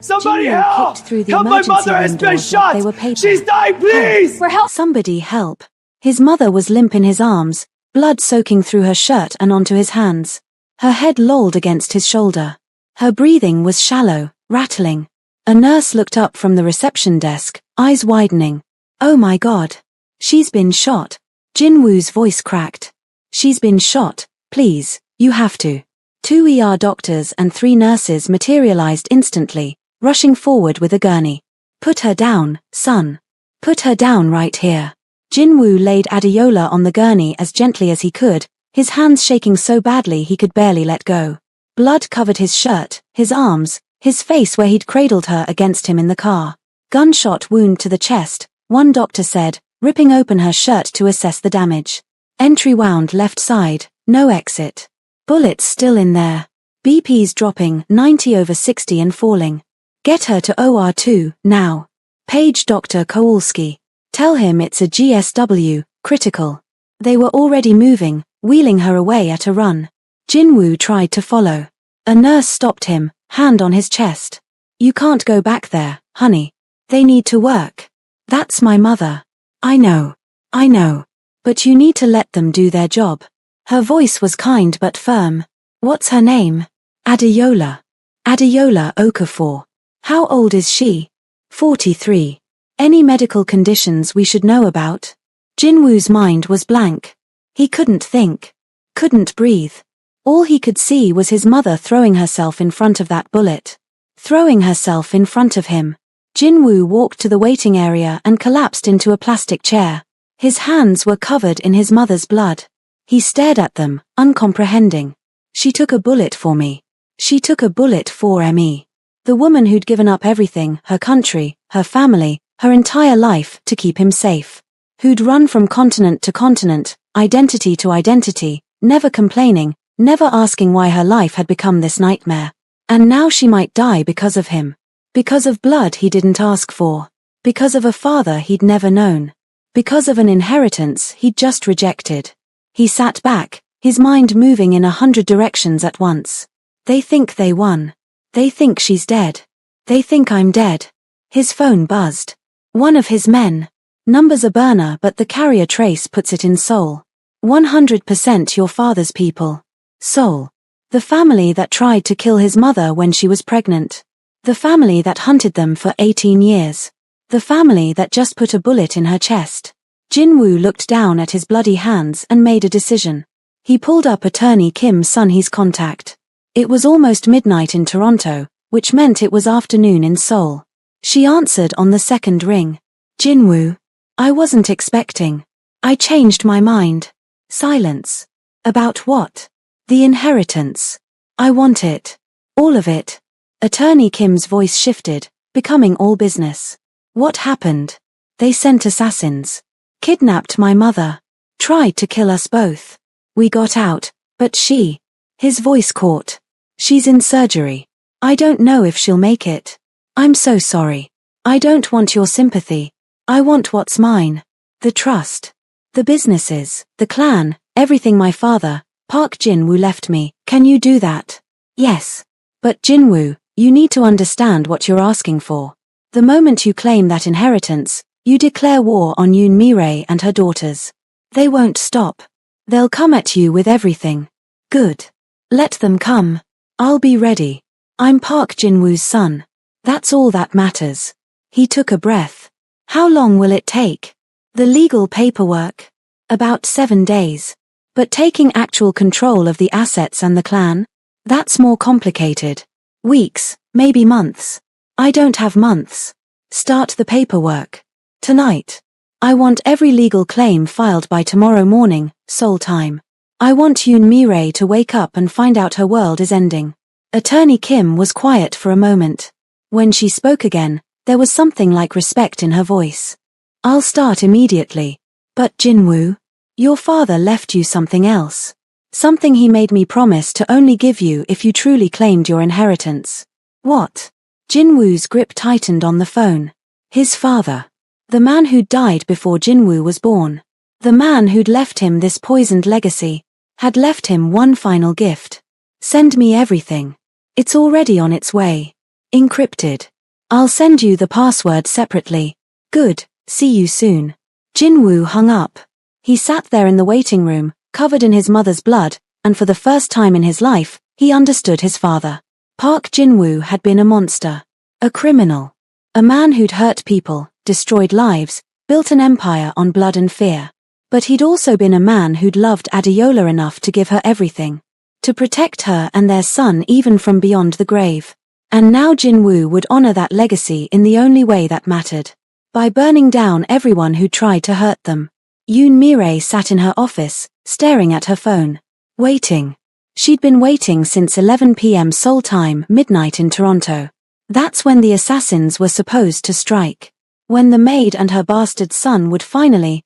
Somebody Jinwoo help! kicked through the Help, my emergency mother has room been doors like shot! they were paper. She's dying, please! Help! Somebody help. His mother was limp in his arms, blood soaking through her shirt and onto his hands. Her head lolled against his shoulder. Her breathing was shallow, rattling. A nurse looked up from the reception desk, eyes widening. Oh my God. She's been shot. Jinwoo's voice cracked. She's been shot, please, you have to. 2 ER doctors and 3 nurses materialized instantly, rushing forward with a gurney. Put her down, son. Put her down right here. Jinwoo laid Adeola on the gurney as gently as he could, his hands shaking so badly he could barely let go. Blood covered his shirt, his arms, his face where he'd cradled her against him in the car. Gunshot wound to the chest, one doctor said, ripping open her shirt to assess the damage. Entry wound left side, no exit. Bullets still in there. BP's dropping, 90/60 and falling. Get her to OR2, now. Page Dr. Kowalski. Tell him it's a GSW, critical. They were already moving, wheeling her away at a run. Jinwoo tried to follow. A nurse stopped him, hand on his chest. You can't go back there, honey. They need to work. That's my mother. I know. But you need to let them do their job. Her voice was kind but firm. What's her name? Adeola. Adeola Okafor. How old is she? 43. Any medical conditions we should know about? Jinwoo's mind was blank. He couldn't think. Couldn't breathe. All he could see was his mother throwing herself in front of that bullet. Throwing herself in front of him. Jinwoo walked to the waiting area and collapsed into a plastic chair. His hands were covered in his mother's blood. He stared at them, uncomprehending. She took a bullet for me. She took a bullet for me. The woman who'd given up everything, her country, her family, her entire life, to keep him safe. Who'd run from continent to continent, identity to identity, never complaining, never asking why her life had become this nightmare. And now she might die because of him. Because of blood he didn't ask for. Because of a father he'd never known. Because of an inheritance he'd just rejected. He sat back, his mind moving in 100 directions at once. They think they won. They think she's dead. They think I'm dead. His phone buzzed. One of his men. Number's a burner but the carrier trace puts it in Seoul. 100% your father's people. Seoul. The family that tried to kill his mother when she was pregnant. The family that hunted them for 18 years. The family that just put a bullet in her chest. Jinwoo looked down at his bloody hands and made a decision. He pulled up attorney Kim Sun-hee's contact. It was almost midnight in Toronto, which meant it was afternoon in Seoul. She answered on the second ring. Jinwoo. I wasn't expecting. I changed my mind. Silence. About what? The inheritance. I want it. All of it. Attorney Kim's voice shifted, becoming all business. What happened? They sent assassins. Kidnapped my mother. Tried to kill us both. We got out, but she. His voice caught. She's in surgery. I don't know if she'll make it. I'm so sorry. I don't want your sympathy. I want what's mine. The trust. The businesses, the clan, everything my father, Park Jin-woo left me. Can you do that? Yes. But Jinwoo, you need to understand what you're asking for. The moment you claim that inheritance, you declare war on Yoon Mi-rae and her daughters. They won't stop. They'll come at you with everything. Good. Let them come. I'll be ready. I'm Park Jin-woo's son. That's all that matters. He took a breath. How long will it take? The legal paperwork? About 7 days. But taking actual control of the assets and the clan? That's more complicated. Weeks, maybe months. I don't have months. Start the paperwork. Tonight. I want every legal claim filed by tomorrow morning, Seoul time. I want Yoon Mi-rae to wake up and find out her world is ending. Attorney Kim was quiet for a moment. When she spoke again, there was something like respect in her voice. I'll start immediately. But Jinwoo, your father left you something else. Something he made me promise to only give you if you truly claimed your inheritance. What? Jinwoo's grip tightened on the phone. His father. The man who'd died before Jinwoo was born. The man who'd left him this poisoned legacy. Had left him one final gift. Send me everything. It's already on its way. Encrypted. I'll send you the password separately. Good, see you soon. Jinwoo hung up. He sat there in the waiting room, covered in his mother's blood, and for the first time in his life, he understood his father. Park Jinwoo had been a monster. A criminal. A man who'd hurt people, destroyed lives, built an empire on blood and fear. But he'd also been a man who'd loved Adeola enough to give her everything. To protect her and their son even from beyond the grave. And now Jinwoo would honor that legacy in the only way that mattered. By burning down everyone who tried to hurt them. Yoon Mi-rae sat in her office, staring at her phone. Waiting. She'd been waiting since 11 p.m. Seoul time, midnight in Toronto. That's when the assassins were supposed to strike. When the maid and her bastard son would finally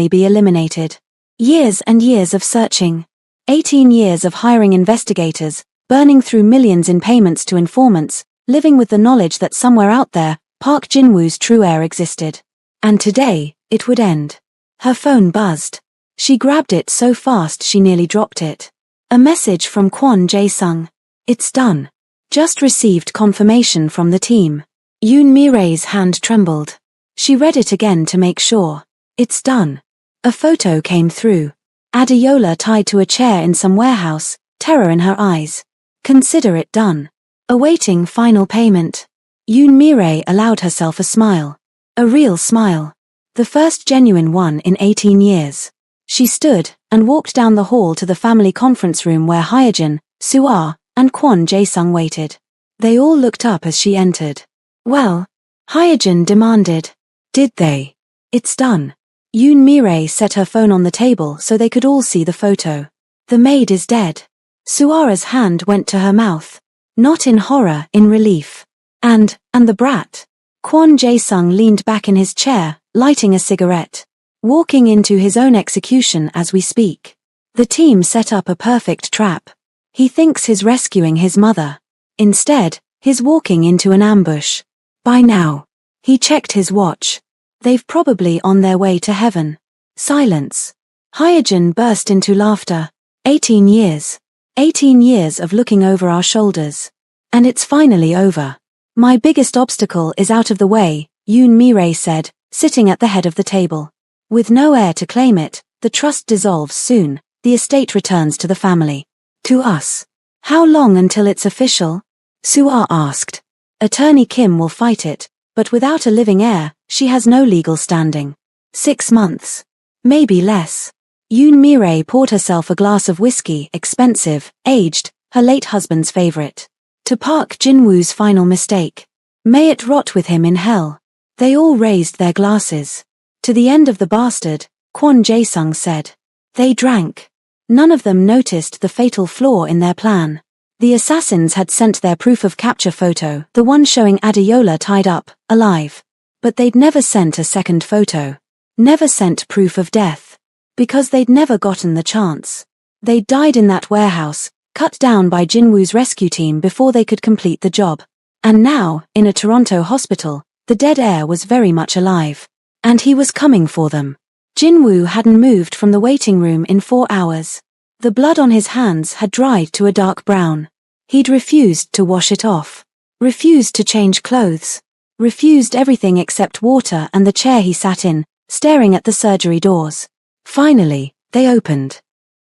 be eliminated. Years and years of searching. 18 years of hiring investigators, burning through millions in payments to informants, living with the knowledge that somewhere out there, Park Jinwoo's true heir existed. And today, it would end. Her phone buzzed. She grabbed it so fast she nearly dropped it. A message from Kwon Jae-sung. It's done. Just received confirmation from the team. Yoon Mi-rae's hand trembled. She read it again to make sure. It's done. A photo came through. Adeola tied to a chair in some warehouse, terror in her eyes. Consider it done. Awaiting final payment. Yoon Mi-rae allowed herself a smile. A real smile. The first genuine one in 18 years. She stood and walked down the hall to the family conference room where Hyejin, Suah, and Kwon Jae-sung waited. They all looked up as she entered. Well, Hyejin demanded. Did they? It's done. Yoon Mi-rae set her phone on the table so they could all see the photo. The maid is dead. Suah's hand went to her mouth. Not in horror, in relief. And the brat. Kwon Jae-sung leaned back in his chair, lighting a cigarette. Walking into his own execution as we speak. The team set up a perfect trap. He thinks he's rescuing his mother. Instead, he's walking into an ambush. By now. He checked his watch. They've probably on their way to heaven. Silence. Hyejin burst into laughter. 18 years. 18 years of looking over our shoulders. And it's finally over. My biggest obstacle is out of the way, Yoon Mi-rae said, sitting at the head of the table. With no heir to claim it, the trust dissolves soon, the estate returns to the family. To us. How long until it's official? Suah asked. Attorney Kim will fight it, but without a living heir, she has no legal standing. 6 months. Maybe less. Yoon Mi-rae poured herself a glass of whiskey, expensive, aged, her late husband's favorite. To Park Jinwoo's final mistake. May it rot with him in hell. They all raised their glasses. To the end of the bastard, Kwon Jae-sung said. They drank. None of them noticed the fatal flaw in their plan. The assassins had sent their proof of capture photo, the one showing Adeola tied up, alive. But they'd never sent a second photo. Never sent proof of death. Because they'd never gotten the chance. They'd died in that warehouse, cut down by Jinwoo's rescue team before they could complete the job. And now, in a Toronto hospital, the dead heir was very much alive. And he was coming for them. Jinwoo hadn't moved from the waiting room in 4 hours. The blood on his hands had dried to a dark brown. He'd refused to wash it off. Refused to change clothes. Refused everything except water and the chair he sat in, staring at the surgery doors. Finally, they opened.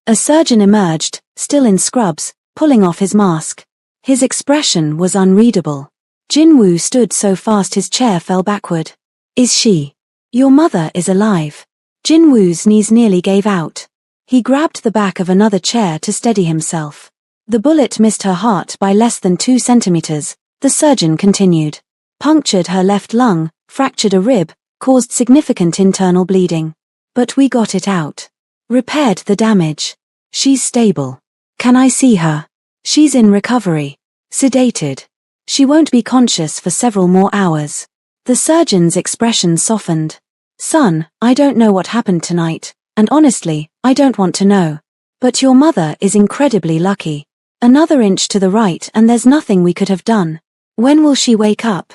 A surgeon emerged, still in scrubs, pulling off his mask. His expression was unreadable. Jinwoo stood so fast his chair fell backward. Is she? Your mother is alive. Jinwoo's knees nearly gave out. He grabbed the back of another chair to steady himself. The bullet missed her heart by less than 2 centimeters, the surgeon continued. Punctured her left lung, fractured a rib, caused significant internal bleeding. But we got it out. Repaired the damage. She's stable. Can I see her? She's in recovery. Sedated. She won't be conscious for several more hours. The surgeon's expression softened. Son, I don't know what happened tonight, and honestly, I don't want to know. But your mother is incredibly lucky. Another inch to the right and there's nothing we could have done. When will she wake up?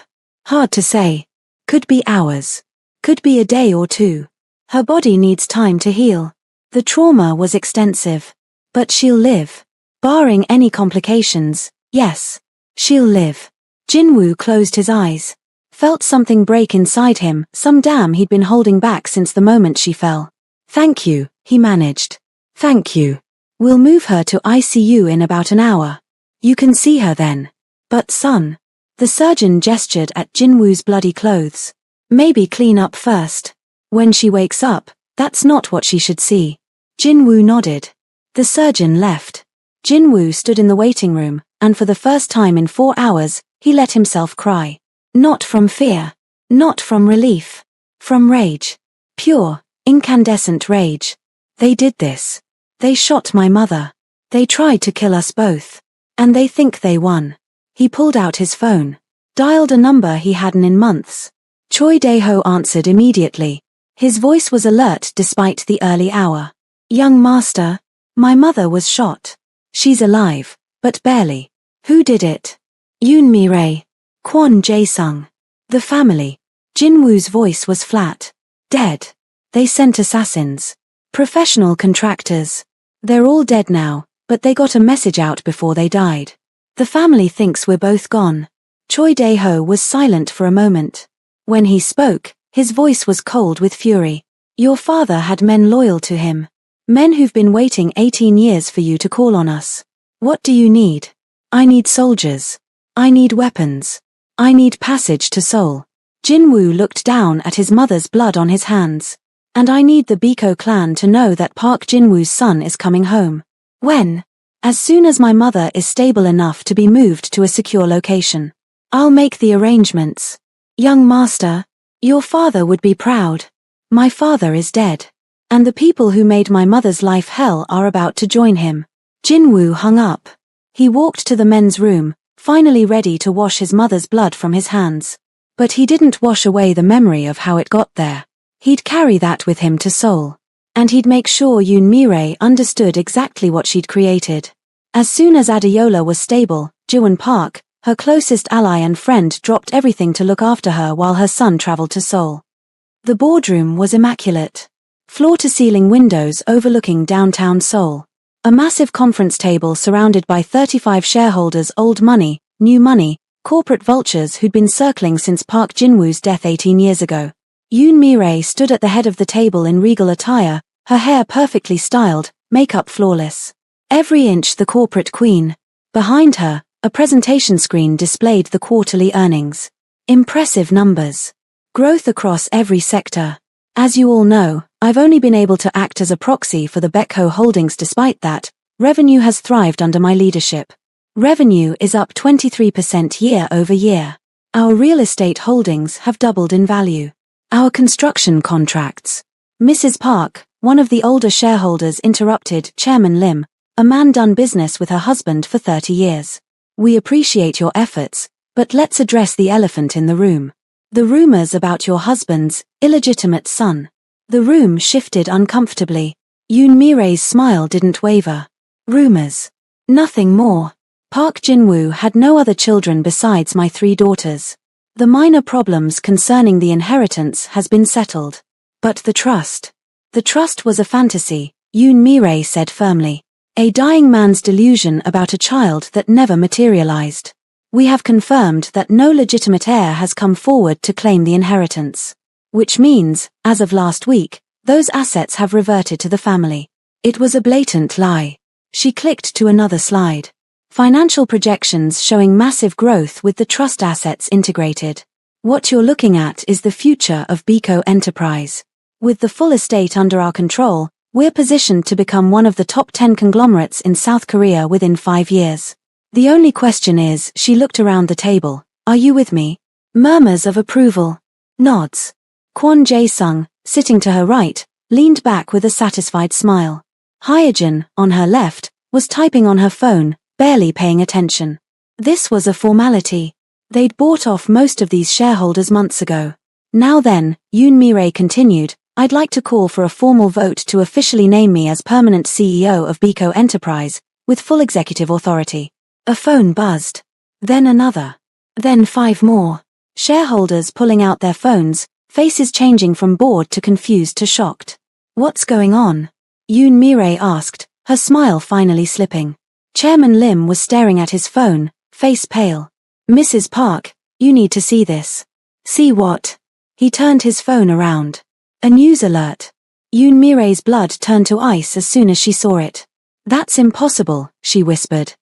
Hard to say. Could be hours. Could be a day or 2. Her body needs time to heal. The trauma was extensive. But she'll live. Barring any complications, yes. She'll live. Jinwoo closed his eyes. Felt something break inside him, some dam he'd been holding back since the moment she fell. "Thank you," he managed. "Thank you. We'll move her to ICU in about an hour. You can see her then." "But son." The surgeon gestured at Jinwoo's bloody clothes. "Maybe clean up first. When she wakes up, that's not what she should see." Jinwoo nodded. The surgeon left. Jinwoo stood in the waiting room, and for the first time in 4 hours, he let himself cry. Not from fear. Not from relief. From rage. Pure, incandescent rage. They did this. They shot my mother. They tried to kill us both. And they think they won. He pulled out his phone. Dialed a number he hadn't in months. Choi Dae-ho answered immediately. His voice was alert despite the early hour. "Young master, my mother was shot. She's alive, but barely. Who did it?" "Yoon Mi-rae. Kwon Jae-sung. The family." Jinwoo's voice was flat. "Dead. They sent assassins. Professional contractors. They're all dead now, but they got a message out before they died. The family thinks we're both gone." Choi Dae-ho was silent for a moment. When he spoke, his voice was cold with fury. "Your father had men loyal to him. Men who've been waiting 18 years for you to call on us. What do you need?" "I need soldiers. I need weapons. I need passage to Seoul." Jinwoo looked down at his mother's blood on his hands. "And I need the Biko clan to know that Park Jinwoo's son is coming home." "When?" "As soon as my mother is stable enough to be moved to a secure location. I'll make the arrangements." "Young master, your father would be proud. My father is dead. And the people who made my mother's life hell are about to join him." Jinwoo hung up. He walked to the men's room, finally ready to wash his mother's blood from his hands. But he didn't wash away the memory of how it got there. He'd carry that with him to Seoul. And he'd make sure Yoon Mi-rae understood exactly what she'd created. As soon as Adeola was stable, Jiwon Park, her closest ally and friend, dropped everything to look after her while her son traveled to Seoul. The boardroom was immaculate. Floor-to-ceiling windows overlooking downtown Seoul. A massive conference table surrounded by 35 shareholders, old money, new money, corporate vultures who'd been circling since Park Jinwoo's death 18 years ago. Yoon Mi-rae stood at the head of the table in regal attire, her hair perfectly styled, makeup flawless. Every inch the corporate queen. Behind her, a presentation screen displayed the quarterly earnings. Impressive numbers. Growth across every sector. As you all know, I've only been able to act as a proxy for the Becco Holdings. Despite that, revenue has thrived under my leadership. Revenue is up 23% year over year. Our real estate holdings have doubled in value. Our construction contracts. Mrs. Park, one of the older shareholders, interrupted Chairman Lim, a man done business with her husband for 30 years. "We appreciate your efforts, but let's address the elephant in the room. The rumors about your husband's illegitimate son." The room shifted uncomfortably. Yoon Mi-rae's smile didn't waver. "Rumors. Nothing more. Park Jinwoo had no other children besides my 3 daughters. The minor problems concerning the inheritance has been settled. But the trust. The trust was a fantasy," Yoon Mi-rae said firmly. "A dying man's delusion about a child that never materialized. We have confirmed that no legitimate heir has come forward to claim the inheritance. Which means, as of last week, those assets have reverted to the family." It was a blatant lie. She clicked to another slide. Financial projections showing massive growth with the trust assets integrated. "What you're looking at is the future of Biko Enterprise. With the full estate under our control, we're positioned to become one of the top 10 conglomerates in South Korea within 5 years. The only question is," she looked around the table, "are you with me?" Murmurs of approval. Nods. Kwon Jae-sung, sitting to her right, leaned back with a satisfied smile. Hyojin, on her left, was typing on her phone, barely paying attention. This was a formality. They'd bought off most of these shareholders months ago. "Now then," Yoon Mi-rae continued, "I'd like to call for a formal vote to officially name me as permanent CEO of Biko Enterprise, with full executive authority." A phone buzzed. Then another. Then 5 more. Shareholders pulling out their phones, faces changing from bored to confused to shocked. "What's going on?" Yoon Mi-rae asked, her smile finally slipping. Chairman Lim was staring at his phone, face pale. Mrs. Park, you need to see this. See what? He turned his phone around. A news alert. Yoon Mire's blood turned to ice as soon as she saw it. That's impossible, she whispered.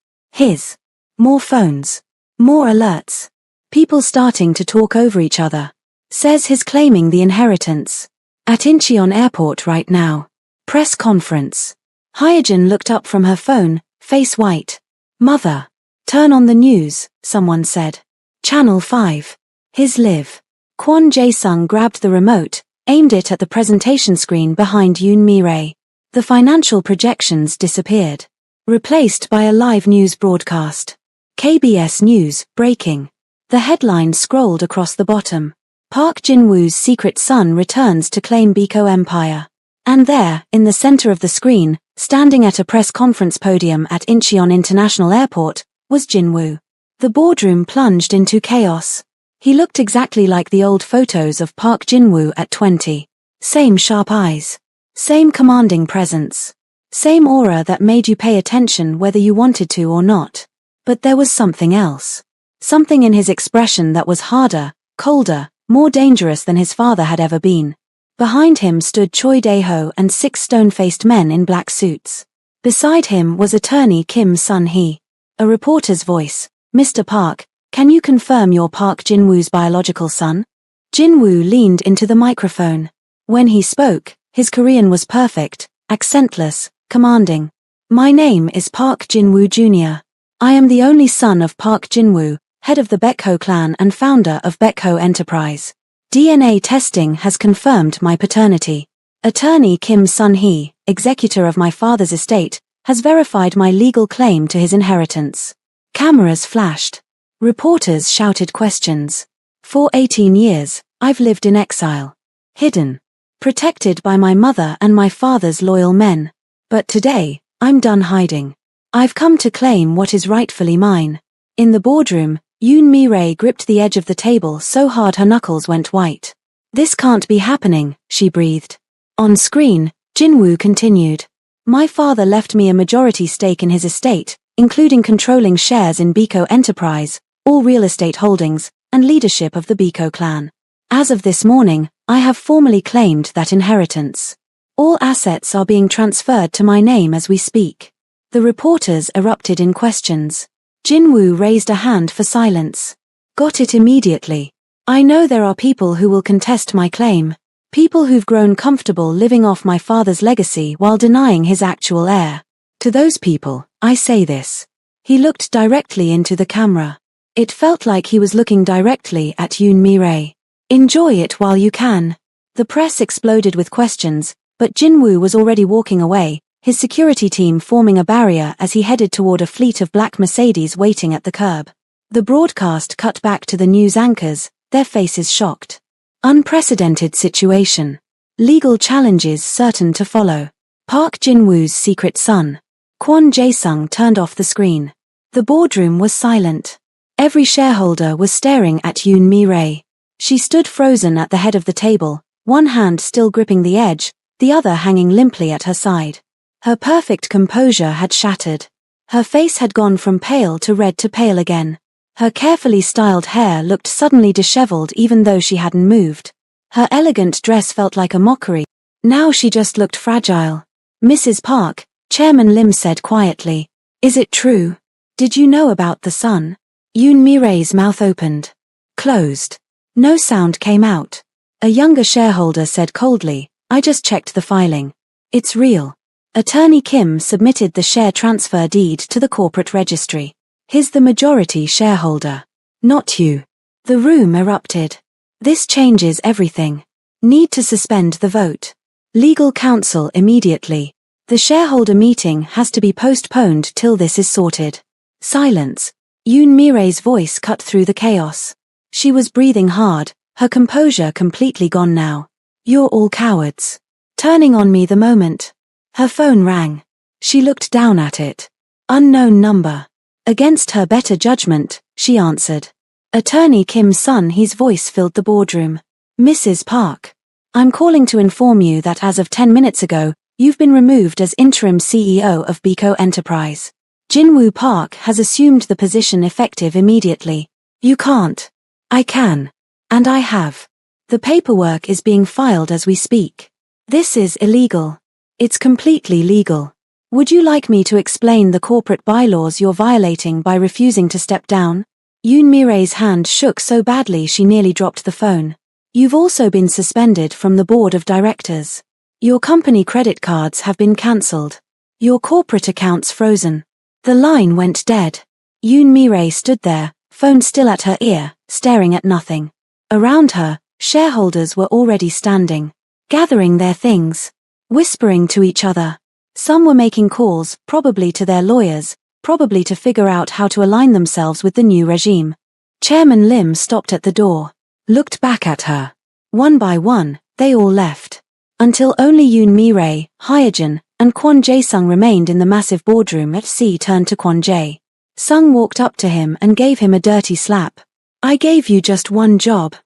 More phones. More alerts. People starting to talk over each other. Says he's claiming the inheritance. At Incheon Airport right now. Press conference. Hyejin looked up from her phone, face white. Mother. Turn on the news, someone said. Channel 5. His live. Kwon Jae-sung grabbed the remote, aimed it at the presentation screen behind Yoon Mi-rae. The financial projections disappeared. Replaced by a live news broadcast. KBS News, breaking. The headline scrolled across the bottom. Park Jin-woo's secret son returns to claim Biko Empire. And there, in the center of the screen, standing at a press conference podium at Incheon International Airport, was Jin-woo. The boardroom plunged into chaos. He looked exactly like the old photos of Park Jin-woo at 20. Same sharp eyes. Same commanding presence. Same aura that made you pay attention whether you wanted to or not. But there was something else. Something in his expression that was harder, colder, more dangerous than his father had ever been. Behind him stood Choi Dae-ho and 6 stone-faced men in black suits. Beside him was attorney Kim Sun-hee. A reporter's voice. Mr. Park, can you confirm you're Park Jin-woo's biological son? Jin-woo leaned into the microphone. When he spoke, his Korean was perfect, accentless, commanding. My name is Park Jin-woo Jr. I am the only son of Park Jin-woo, head of the Baekho clan and founder of Baekho Enterprise. DNA testing has confirmed my paternity. Attorney Kim Sun-hee, executor of my father's estate, has verified my legal claim to his inheritance. Cameras flashed. Reporters shouted questions. For 18 years, I've lived in exile. Hidden. Protected by my mother and my father's loyal men. But today, I'm done hiding. I've come to claim what is rightfully mine. In the boardroom, Yoon Mi-rae gripped the edge of the table so hard her knuckles went white. This can't be happening, she breathed. On screen, Jin-woo continued. My father left me a majority stake in his estate, including controlling shares in Biko Enterprise, all real estate holdings, and leadership of the Biko clan. As of this morning, I have formally claimed that inheritance. All assets are being transferred to my name as we speak. The reporters erupted in questions. Jin-woo raised a hand for silence. Got it immediately. I know there are people who will contest my claim. People who've grown comfortable living off my father's legacy while denying his actual heir. To those people, I say this. He looked directly into the camera. It felt like he was looking directly at Yoon Mi-rae. Enjoy it while you can. The press exploded with questions, but Jin-woo was already walking away, his security team forming a barrier as he headed toward a fleet of black Mercedes waiting at the curb. The broadcast cut back to the news anchors, their faces shocked. Unprecedented situation. Legal challenges certain to follow. Park Jin-woo's secret son. Kwon Jae-sung turned off the screen. The boardroom was silent. Every shareholder was staring at Yoon Mi-rae. She stood frozen at the head of the table, one hand still gripping the edge, the other hanging limply at her side. Her perfect composure had shattered. Her face had gone from pale to red to pale again. Her carefully styled hair looked suddenly disheveled even though she hadn't moved. Her elegant dress felt like a mockery. Now she just looked fragile. Mrs. Park, Chairman Lim said quietly. Is it true? Did you know about the son? Yoon Mi-rae's mouth opened. Closed. No sound came out. A younger shareholder said coldly, I just checked the filing. It's real. Attorney Kim submitted the share transfer deed to the corporate registry. He's the majority shareholder. Not you. The room erupted. This changes everything. Need to suspend the vote. Legal counsel immediately. The shareholder meeting has to be postponed till this is sorted. Silence. Yoon Mi-rae's voice cut through the chaos. She was breathing hard, her composure completely gone now. You're all cowards. Turning on me the moment. Her phone rang. She looked down at it. Unknown number. Against her better judgment, she answered. Attorney Kim Sun-hee's voice filled the boardroom. Mrs. Park. I'm calling to inform you that as of 10 minutes ago, you've been removed as interim CEO of Biko Enterprise. Jin-woo Park has assumed the position effective immediately. You can't. I can. And I have. The paperwork is being filed as we speak. This is illegal. It's completely legal. Would you like me to explain the corporate bylaws you're violating by refusing to step down? Yoon Mi-rae's hand shook so badly she nearly dropped the phone. You've also been suspended from the board of directors. Your company credit cards have been cancelled. Your corporate accounts frozen. The line went dead. Yoon Mi-rae stood there, phone still at her ear, staring at nothing. Around her, shareholders were already standing, gathering their things, whispering to each other. Some were making calls, probably to their lawyers, probably to figure out how to align themselves with the new regime. Chairman Lim stopped at the door, looked back at her. One by one, they all left. Until only Yoon Mi-rae, Hyejin, and Kwon Jae-sung remained in the massive boardroom. FC turned to Kwon Jae-sung, walked up to him and gave him a dirty slap. I gave you just one job,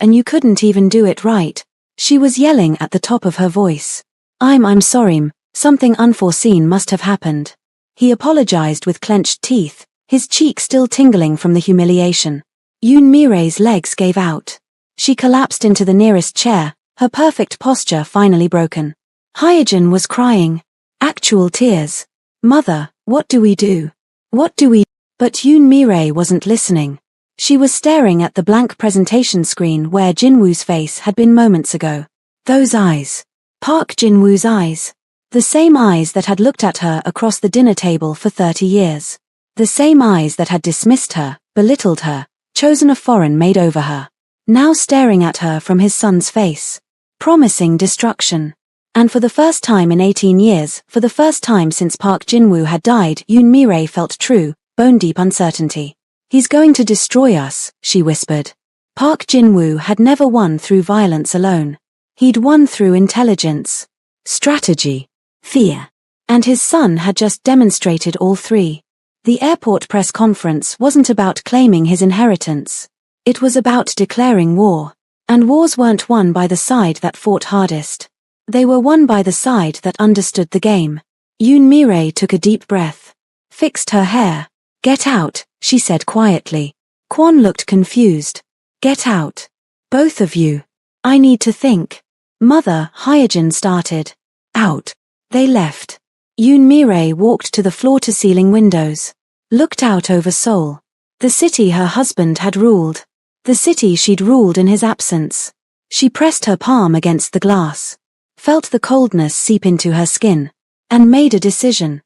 and you couldn't even do it right. She was yelling at the top of her voice. I'm sorry, something unforeseen must have happened. He apologized with clenched teeth, his cheek still tingling from the humiliation. Yoon Mi-rae's legs gave out. She collapsed into the nearest chair, her perfect posture finally broken. Hyejin was crying. Actual tears. Mother, what do we do? What do we? But Yoon Mi-rae wasn't listening. She was staring at the blank presentation screen where Jinwoo's face had been moments ago. Those eyes. Park Jin-woo's eyes. The same eyes that had looked at her across the dinner table for 30 years. The same eyes that had dismissed her, belittled her, chosen a foreign maid over her. Now staring at her from his son's face. Promising destruction. And for the first time in 18 years, for the first time since Park Jin-woo had died, Yoon Mi-rae felt true, bone-deep uncertainty. He's going to destroy us, she whispered. Park Jin-woo had never won through violence alone. He'd won through intelligence, strategy, fear. And his son had just demonstrated all three. The airport press conference wasn't about claiming his inheritance. It was about declaring war. And wars weren't won by the side that fought hardest. They were won by the side that understood the game. Yoon Mi-rae took a deep breath. Fixed her hair. Get out, she said quietly. Kwon looked confused. Get out. Both of you. I need to think. Mother, Hyejin started. Out. They left. Yoon Mi-rae walked to the floor-to-ceiling windows. Looked out over Seoul. The city her husband had ruled. The city she'd ruled in his absence. She pressed her palm against the glass. Felt the coldness seep into her skin. And made a decision.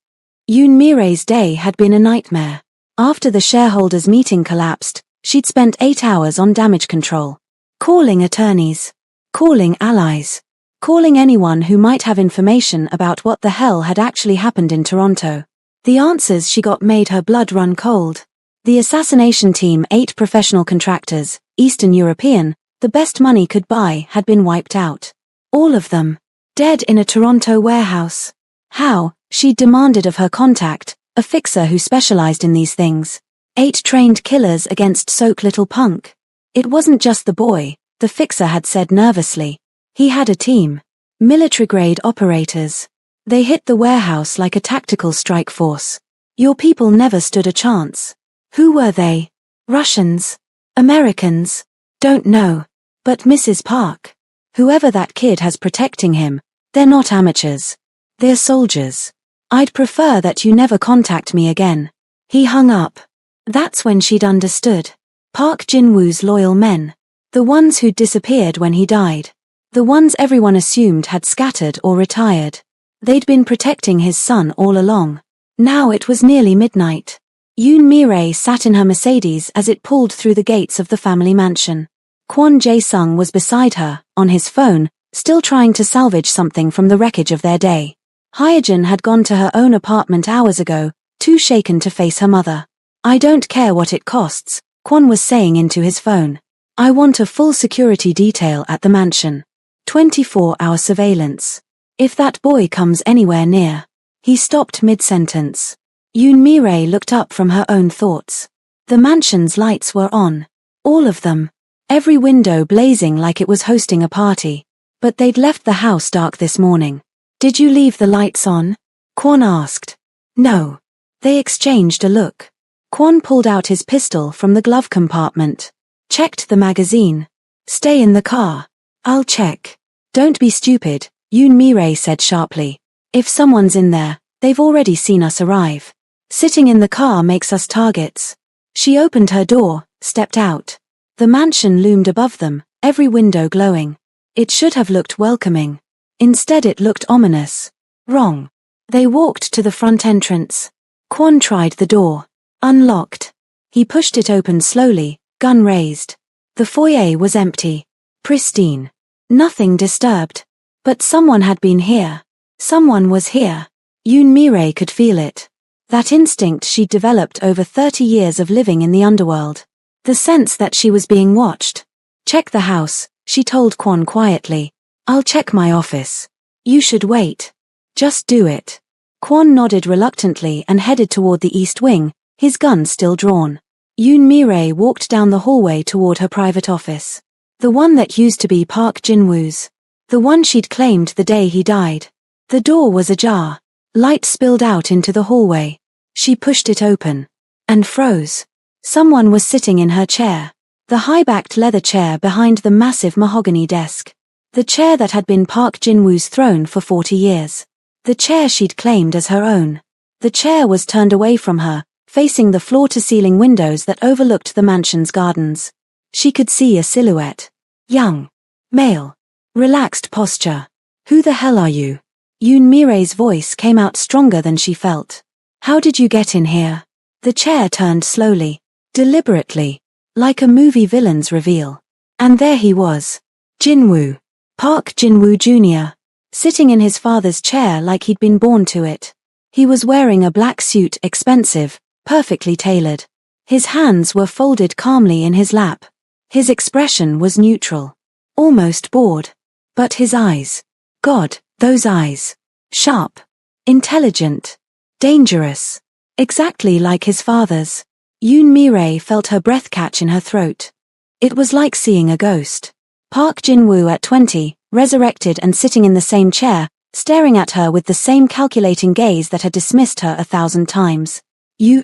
Yoon Mi-rae's day had been a nightmare. After the shareholders' meeting collapsed, she'd spent 8 hours on damage control. Calling attorneys. Calling allies. Calling anyone who might have information about what the hell had actually happened in Toronto. The answers she got made her blood run cold. The assassination team, 8 professional contractors, Eastern European, the best money could buy, had been wiped out. All of them. Dead in a Toronto warehouse. How? She'd demanded of her contact, a fixer who specialized in these things. 8 trained killers against Soak Little Punk. It wasn't just the boy, the fixer had said nervously. He had a team. Military-grade operators. They hit the warehouse like a tactical strike force. Your people never stood a chance. Who were they? Russians? Americans? Don't know. But Mrs. Park. Whoever that kid has protecting him, they're not amateurs. They're soldiers. I'd prefer that you never contact me again. He hung up. That's when she'd understood. Park Jin-woo's loyal men. The ones who'd disappeared when he died. The ones everyone assumed had scattered or retired. They'd been protecting his son all along. Now it was nearly midnight. Yoon Mi-rae sat in her Mercedes as it pulled through the gates of the family mansion. Kwon Jae-sung was beside her, on his phone, still trying to salvage something from the wreckage of their day. Hyejin had gone to her own apartment hours ago, too shaken to face her mother. I don't care what it costs, Kwon was saying into his phone. I want a full security detail at the mansion. 24-hour surveillance. If that boy comes anywhere near. He stopped mid-sentence. Yoon Mi-rae looked up from her own thoughts. The mansion's lights were on. All of them. Every window blazing like it was hosting a party. But they'd left the house dark this morning. Did you leave the lights on? Kwon asked. No. They exchanged a look. Kwon pulled out his pistol from the glove compartment. Checked the magazine. Stay in the car. I'll check. Don't be stupid, Yoon Mi-rae said sharply. If someone's in there, they've already seen us arrive. Sitting in the car makes us targets. She opened her door, stepped out. The mansion loomed above them, every window glowing. It should have looked welcoming. Instead it looked ominous. Wrong. They walked to the front entrance. Kwon tried the door. Unlocked. He pushed it open slowly, gun raised. The foyer was empty. Pristine. Nothing disturbed. But someone had been here. Someone was here. Yoon Mi-rae could feel it. That instinct she'd developed over 30 years of living in the underworld. The sense that she was being watched. Check the house, she told Kwon quietly. I'll check my office. You should wait. Just do it. Kwon nodded reluctantly and headed toward the east wing, his gun still drawn. Yoon Mi-rae walked down the hallway toward her private office. The one that used to be Park Jin-woo's. The one she'd claimed the day he died. The door was ajar. Light spilled out into the hallway. She pushed it open. And froze. Someone was sitting in her chair. The high-backed leather chair behind the massive mahogany desk. The chair that had been Park Jin-woo's throne for 40 years. The chair she'd claimed as her own. The chair was turned away from her, facing the floor-to-ceiling windows that overlooked the mansion's gardens. She could see a silhouette. Young. Male. Relaxed posture. Who the hell are you? Yoon Mi-rae's voice came out stronger than she felt. How did you get in here? The chair turned slowly. Deliberately. Like a movie villain's reveal. And there he was. Jin-woo. Park Jin-woo Jr. Sitting in his father's chair like he'd been born to it. He was wearing a black suit, expensive, perfectly tailored. His hands were folded calmly in his lap. His expression was neutral. Almost bored. But his eyes. God, those eyes. Sharp. Intelligent. Dangerous. Exactly like his father's. Yoon Mi-rae felt her breath catch in her throat. It was like seeing a ghost. Park Jin-woo at 20, resurrected and sitting in the same chair, staring at her with the same calculating gaze that had dismissed her 1,000 times.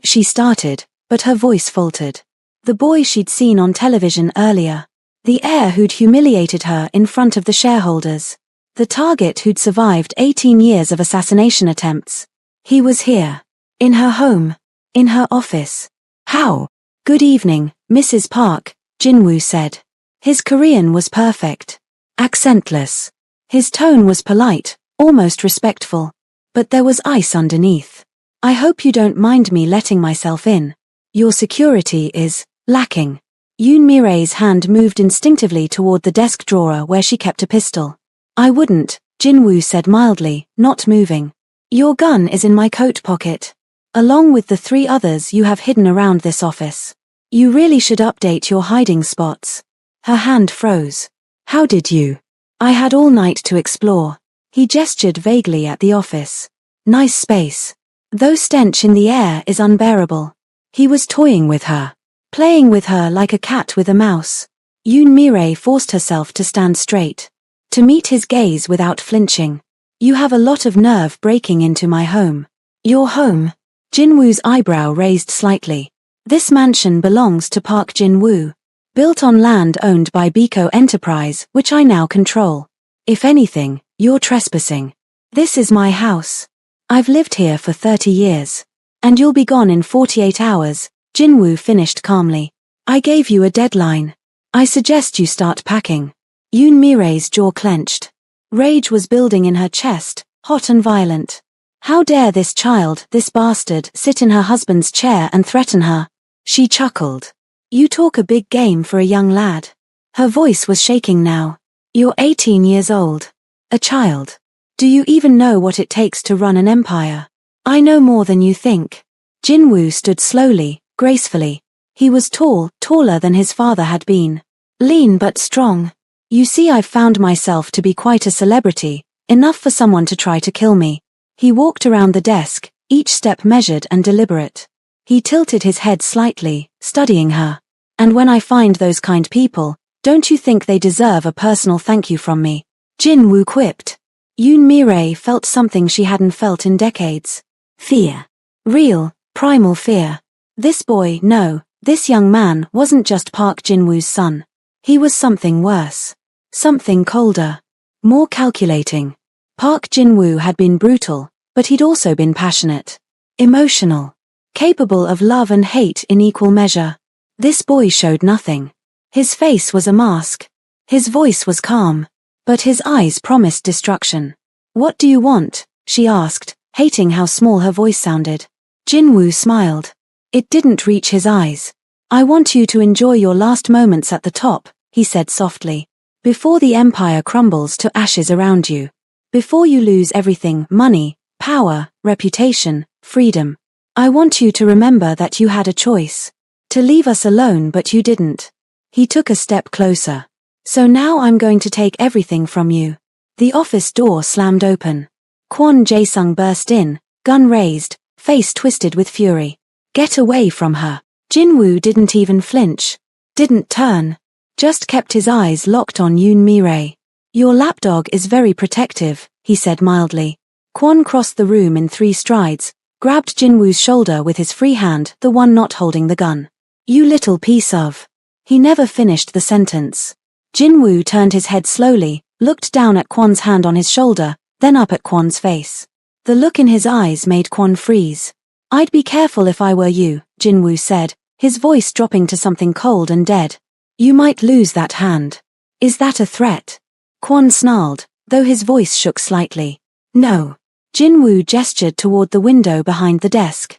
She started, but her voice faltered. The boy she'd seen on television earlier. The heir who'd humiliated her in front of the shareholders. The target who'd survived 18 years of assassination attempts. He was here. In her home. In her office. How? Good evening, Mrs. Park, Jin-woo said. His Korean was perfect. Accentless. His tone was polite, almost respectful. But there was ice underneath. I hope you don't mind me letting myself in. Your security is lacking. Yoon Mi-rae's hand moved instinctively toward the desk drawer where she kept a pistol. I wouldn't, Jin-woo said mildly, not moving. Your gun is in my coat pocket. Along with the 3 others you have hidden around this office. You really should update your hiding spots. Her hand froze. How did you? I had all night to explore. He gestured vaguely at the office. Nice space. Though stench in the air is unbearable. He was toying with her. Playing with her like a cat with a mouse. Yoon Mi-rae forced herself to stand straight. To meet his gaze without flinching. You have a lot of nerve breaking into my home. Your home? Jin-woo's eyebrow raised slightly. This mansion belongs to Park Jin-woo. Built on land owned by Biko Enterprise, which I now control. If anything, you're trespassing. This is my house. I've lived here for 30 years. And you'll be gone in 48 hours, Jin-woo finished calmly. I gave you a deadline. I suggest you start packing. Yoon Mi-rae's jaw clenched. Rage was building in her chest, hot and violent. How dare this child, this bastard, sit in her husband's chair and threaten her? She chuckled. You talk a big game for a young lad. Her voice was shaking now. You're 18 years old. A child. Do you even know what it takes to run an empire? I know more than you think. Jin-woo stood slowly, gracefully. He was tall, taller than his father had been. Lean but strong. You see, I've found myself to be quite a celebrity, enough for someone to try to kill me. He walked around the desk, each step measured and deliberate. He tilted his head slightly, studying her. And when I find those kind people, don't you think they deserve a personal thank you from me? Jin-woo quipped. Yoon Mi-rae felt something she hadn't felt in decades. Fear. Real, primal fear. This boy, no, this young man wasn't just Park Jin-woo's son. He was something worse. Something colder. More calculating. Park Jin-woo had been brutal, but he'd also been passionate. Emotional. Capable of love and hate in equal measure. This boy showed nothing. His face was a mask. His voice was calm. But his eyes promised destruction. "What do you want?" she asked, hating how small her voice sounded. Jin-woo smiled. It didn't reach his eyes. "I want you to enjoy your last moments at the top," he said softly. "Before the empire crumbles to ashes around you. Before you lose everything, money, power, reputation, freedom. I want you to remember that you had a choice. To leave us alone, but you didn't." He took a step closer. "So now I'm going to take everything from you." The office door slammed open. Kwon Jae-sung burst in, gun raised, face twisted with fury. "Get away from her." Jin-woo didn't even flinch. Didn't turn. Just kept his eyes locked on Yoon Mi-rae. "Your lapdog is very protective," he said mildly. Kwon crossed the room in 3 strides, grabbed Jin-woo's shoulder with his free hand, the one not holding the gun. "You little piece of..." He never finished the sentence. Jin-woo turned his head slowly, looked down at Kwon's hand on his shoulder, then up at Kwon's face. The look in his eyes made Kwon freeze. "I'd be careful if I were you," Jin-woo said, his voice dropping to something cold and dead. "You might lose that hand." "Is that a threat?" Kwon snarled, though his voice shook slightly. "No." Jin-woo gestured toward the window behind the desk.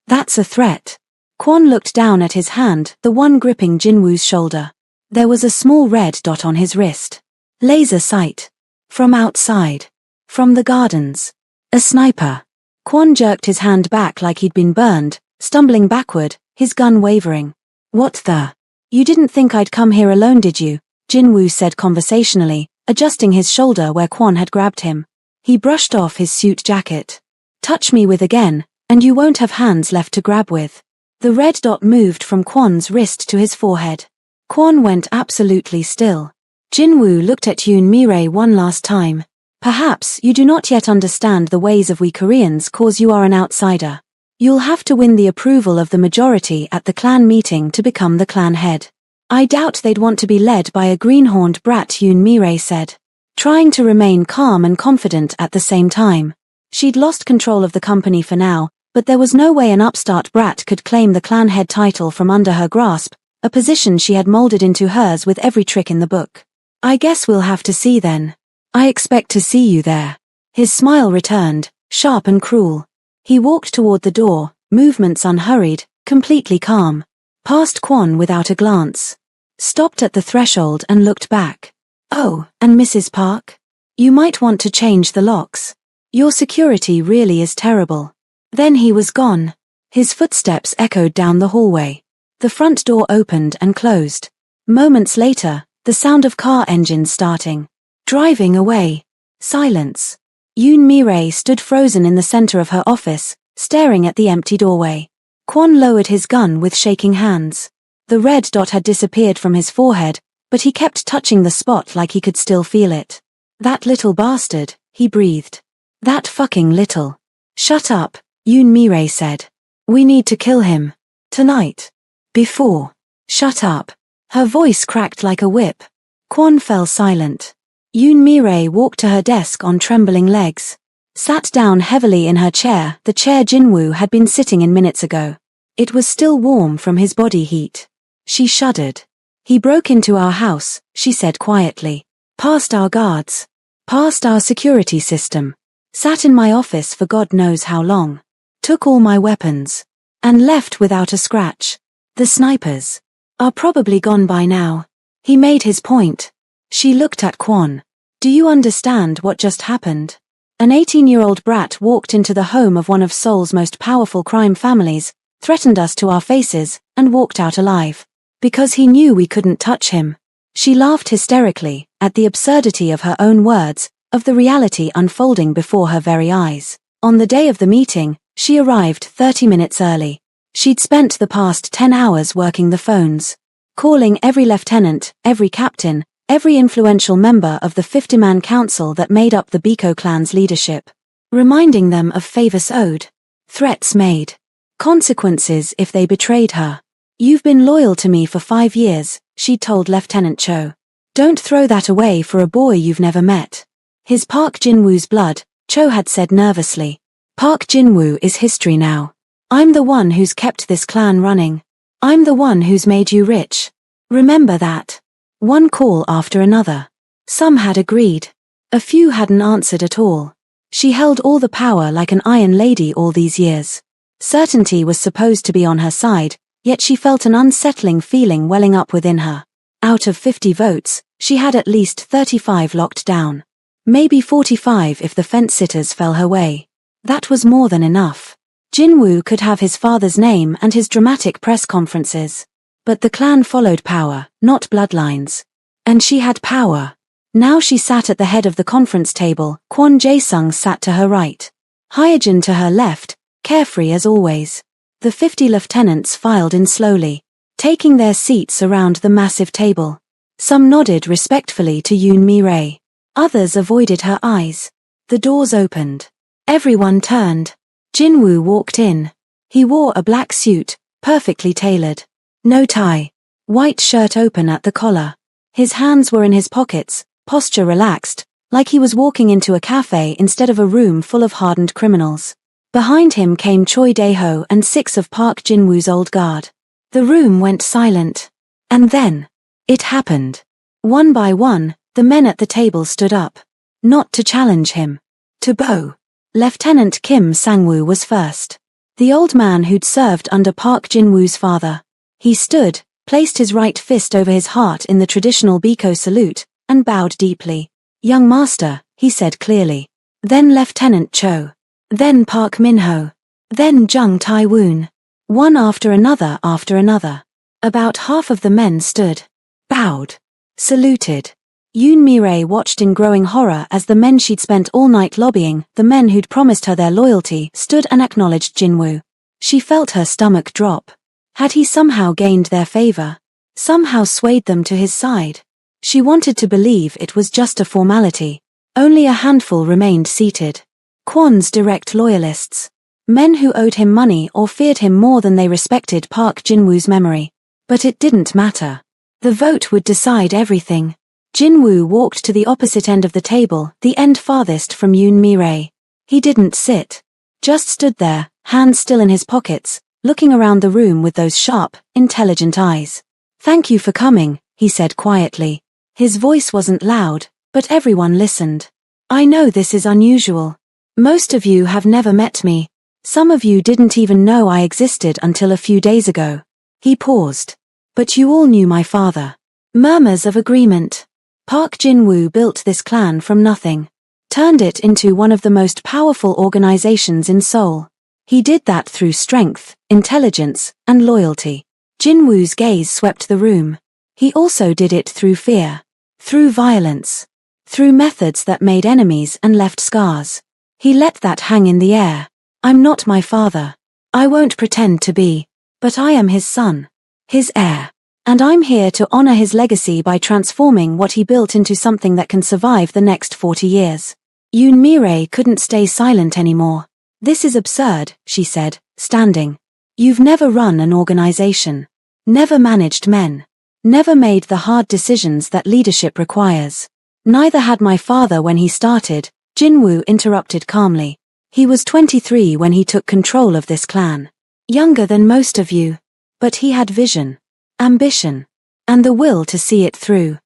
"That's a threat." Kwon looked down at his hand, the one gripping Jin-woo's shoulder. There was a small red dot on his wrist. Laser sight. From outside. From the gardens. A sniper. Kwon jerked his hand back like he'd been burned, stumbling backward, his gun wavering. "What the? You didn't think I'd come here alone, did you?" Jin-woo said conversationally, adjusting his shoulder where Kwon had grabbed him. He brushed off his suit jacket. "Touch me with again, and you won't have hands left to grab with." The red dot moved from Kwon's wrist to his forehead. Kwon went absolutely still. Jin-woo looked at Yoon Mi-rae one last time. "Perhaps you do not yet understand the ways of we Koreans cause you are an outsider. You'll have to win the approval of the majority at the clan meeting to become the clan head." "I doubt they'd want to be led by a greenhorned brat," Yoon Mi-rae said, trying to remain calm and confident at the same time. She'd lost control of the company for now, but there was no way an upstart brat could claim the clan head title from under her grasp, a position she had molded into hers with every trick in the book. "I guess we'll have to see then. I expect to see you there." His smile returned, sharp and cruel. He walked toward the door, movements unhurried, completely calm. Past Kwon without a glance. Stopped at the threshold and looked back. "Oh, and Mrs. Park? You might want to change the locks. Your security really is terrible." Then he was gone. His footsteps echoed down the hallway. The front door opened and closed. Moments later, the sound of car engines starting. Driving away. Silence. Yoon Mi-rae stood frozen in the center of her office, staring at the empty doorway. Kwon lowered his gun with shaking hands. The red dot had disappeared from his forehead, but he kept touching the spot like he could still feel it. "That little bastard," he breathed. "That fucking little." "Shut up," Yoon Mi-rae said. "We need to kill him. Tonight. Before." "Shut up." Her voice cracked like a whip. Kwon fell silent. Yoon Mi-rae walked to her desk on trembling legs. Sat down heavily in her chair, the chair Jin-woo had been sitting in minutes ago. It was still warm from his body heat. She shuddered. "He broke into our house," she said quietly. "Past our guards. Past our security system. Sat in my office for God knows how long. Took all my weapons. And left without a scratch. The snipers are probably gone by now." He made his point. She looked at Kwon. "Do you understand what just happened? An 18-year-old brat walked into the home of one of Seoul's most powerful crime families, threatened us to our faces, and walked out alive. Because he knew we couldn't touch him." She laughed hysterically, at the absurdity of her own words, of the reality unfolding before her very eyes. On the day of the meeting, she arrived 30 minutes early. She'd spent the past 10 hours working the phones. Calling every lieutenant, every captain, every influential member of the 50-man council that made up the Biko clan's leadership. Reminding them of favors owed. Threats made. Consequences if they betrayed her. You've been loyal to me for 5 years, she told Lieutenant Cho. Don't throw that away for a boy you've never met. His Park Jin-woo's blood, Cho had said nervously. Park Jin-woo is history now. I'm the one who's kept this clan running. I'm the one who's made you rich. Remember that. One call after another. Some had agreed. A few hadn't answered at all. She held all the power like an iron lady all these years. Certainty was supposed to be on her side, yet she felt an unsettling feeling welling up within her. Out of 50 votes, she had at least 35 locked down. Maybe 45 if the fence-sitters fell her way. That was more than enough. Jin-woo could have his father's name and his dramatic press conferences. But the clan followed power, not bloodlines. And she had power. Now she sat at the head of the conference table. Kwon Jae-sung sat to her right. Hyejin to her left, carefree as always. The 50 lieutenants filed in slowly, taking their seats around the massive table. Some nodded respectfully to Yoon Mi-rae. Others avoided her eyes. The doors opened. Everyone turned. Jin-woo walked in. He wore a black suit, perfectly tailored. No tie. White shirt open at the collar. His hands were in his pockets, posture relaxed, like he was walking into a cafe instead of a room full of hardened criminals. Behind him came Choi Dae-ho and 6 of Park Jin-woo's old guard. The room went silent. And then, it happened. One by one, the men at the table stood up. Not to challenge him. To bow. Lieutenant Kim Sang-woo was first. The old man who'd served under Park Jin-woo's father. He stood, placed his right fist over his heart in the traditional Biko salute, and bowed deeply. Young master, he said clearly. Then Lieutenant Cho. Then Park Min-ho. Then Jung Tai-woon. One after another after another. About half of the men stood. Bowed. Saluted. Yoon Mi-rae watched in growing horror as the men she'd spent all night lobbying, the men who'd promised her their loyalty, stood and acknowledged Jin-woo. She felt her stomach drop. Had he somehow gained their favor? Somehow swayed them to his side? She wanted to believe it was just a formality. Only a handful remained seated. Kwon's direct loyalists. Men who owed him money or feared him more than they respected Park Jin-woo's memory. But it didn't matter. The vote would decide everything. Jin-woo walked to the opposite end of the table, the end farthest from Yoon Mi-rae. He didn't sit. Just stood there, hands still in his pockets, looking around the room with those sharp, intelligent eyes. Thank you for coming, he said quietly. His voice wasn't loud, but everyone listened. I know this is unusual. Most of you have never met me. Some of you didn't even know I existed until a few days ago. He paused. But you all knew my father. Murmurs of agreement. Park Jin-woo built this clan from nothing. Turned it into one of the most powerful organizations in Seoul. He did that through strength, intelligence, and loyalty. Jin-woo's gaze swept the room. He also did it through fear. Through violence. Through methods that made enemies and left scars. He let that hang in the air. I'm not my father. I won't pretend to be. But I am his son. His heir. And I'm here to honor his legacy by transforming what he built into something that can survive the next 40 years. Yoon Mi-rae couldn't stay silent anymore. This is absurd, she said, standing. You've never run an organization. Never managed men. Never made the hard decisions that leadership requires. Neither had my father when he started, Jin-woo interrupted calmly. He was 23 when he took control of this clan. Younger than most of you. But he had vision. Ambition. And the will to see it through.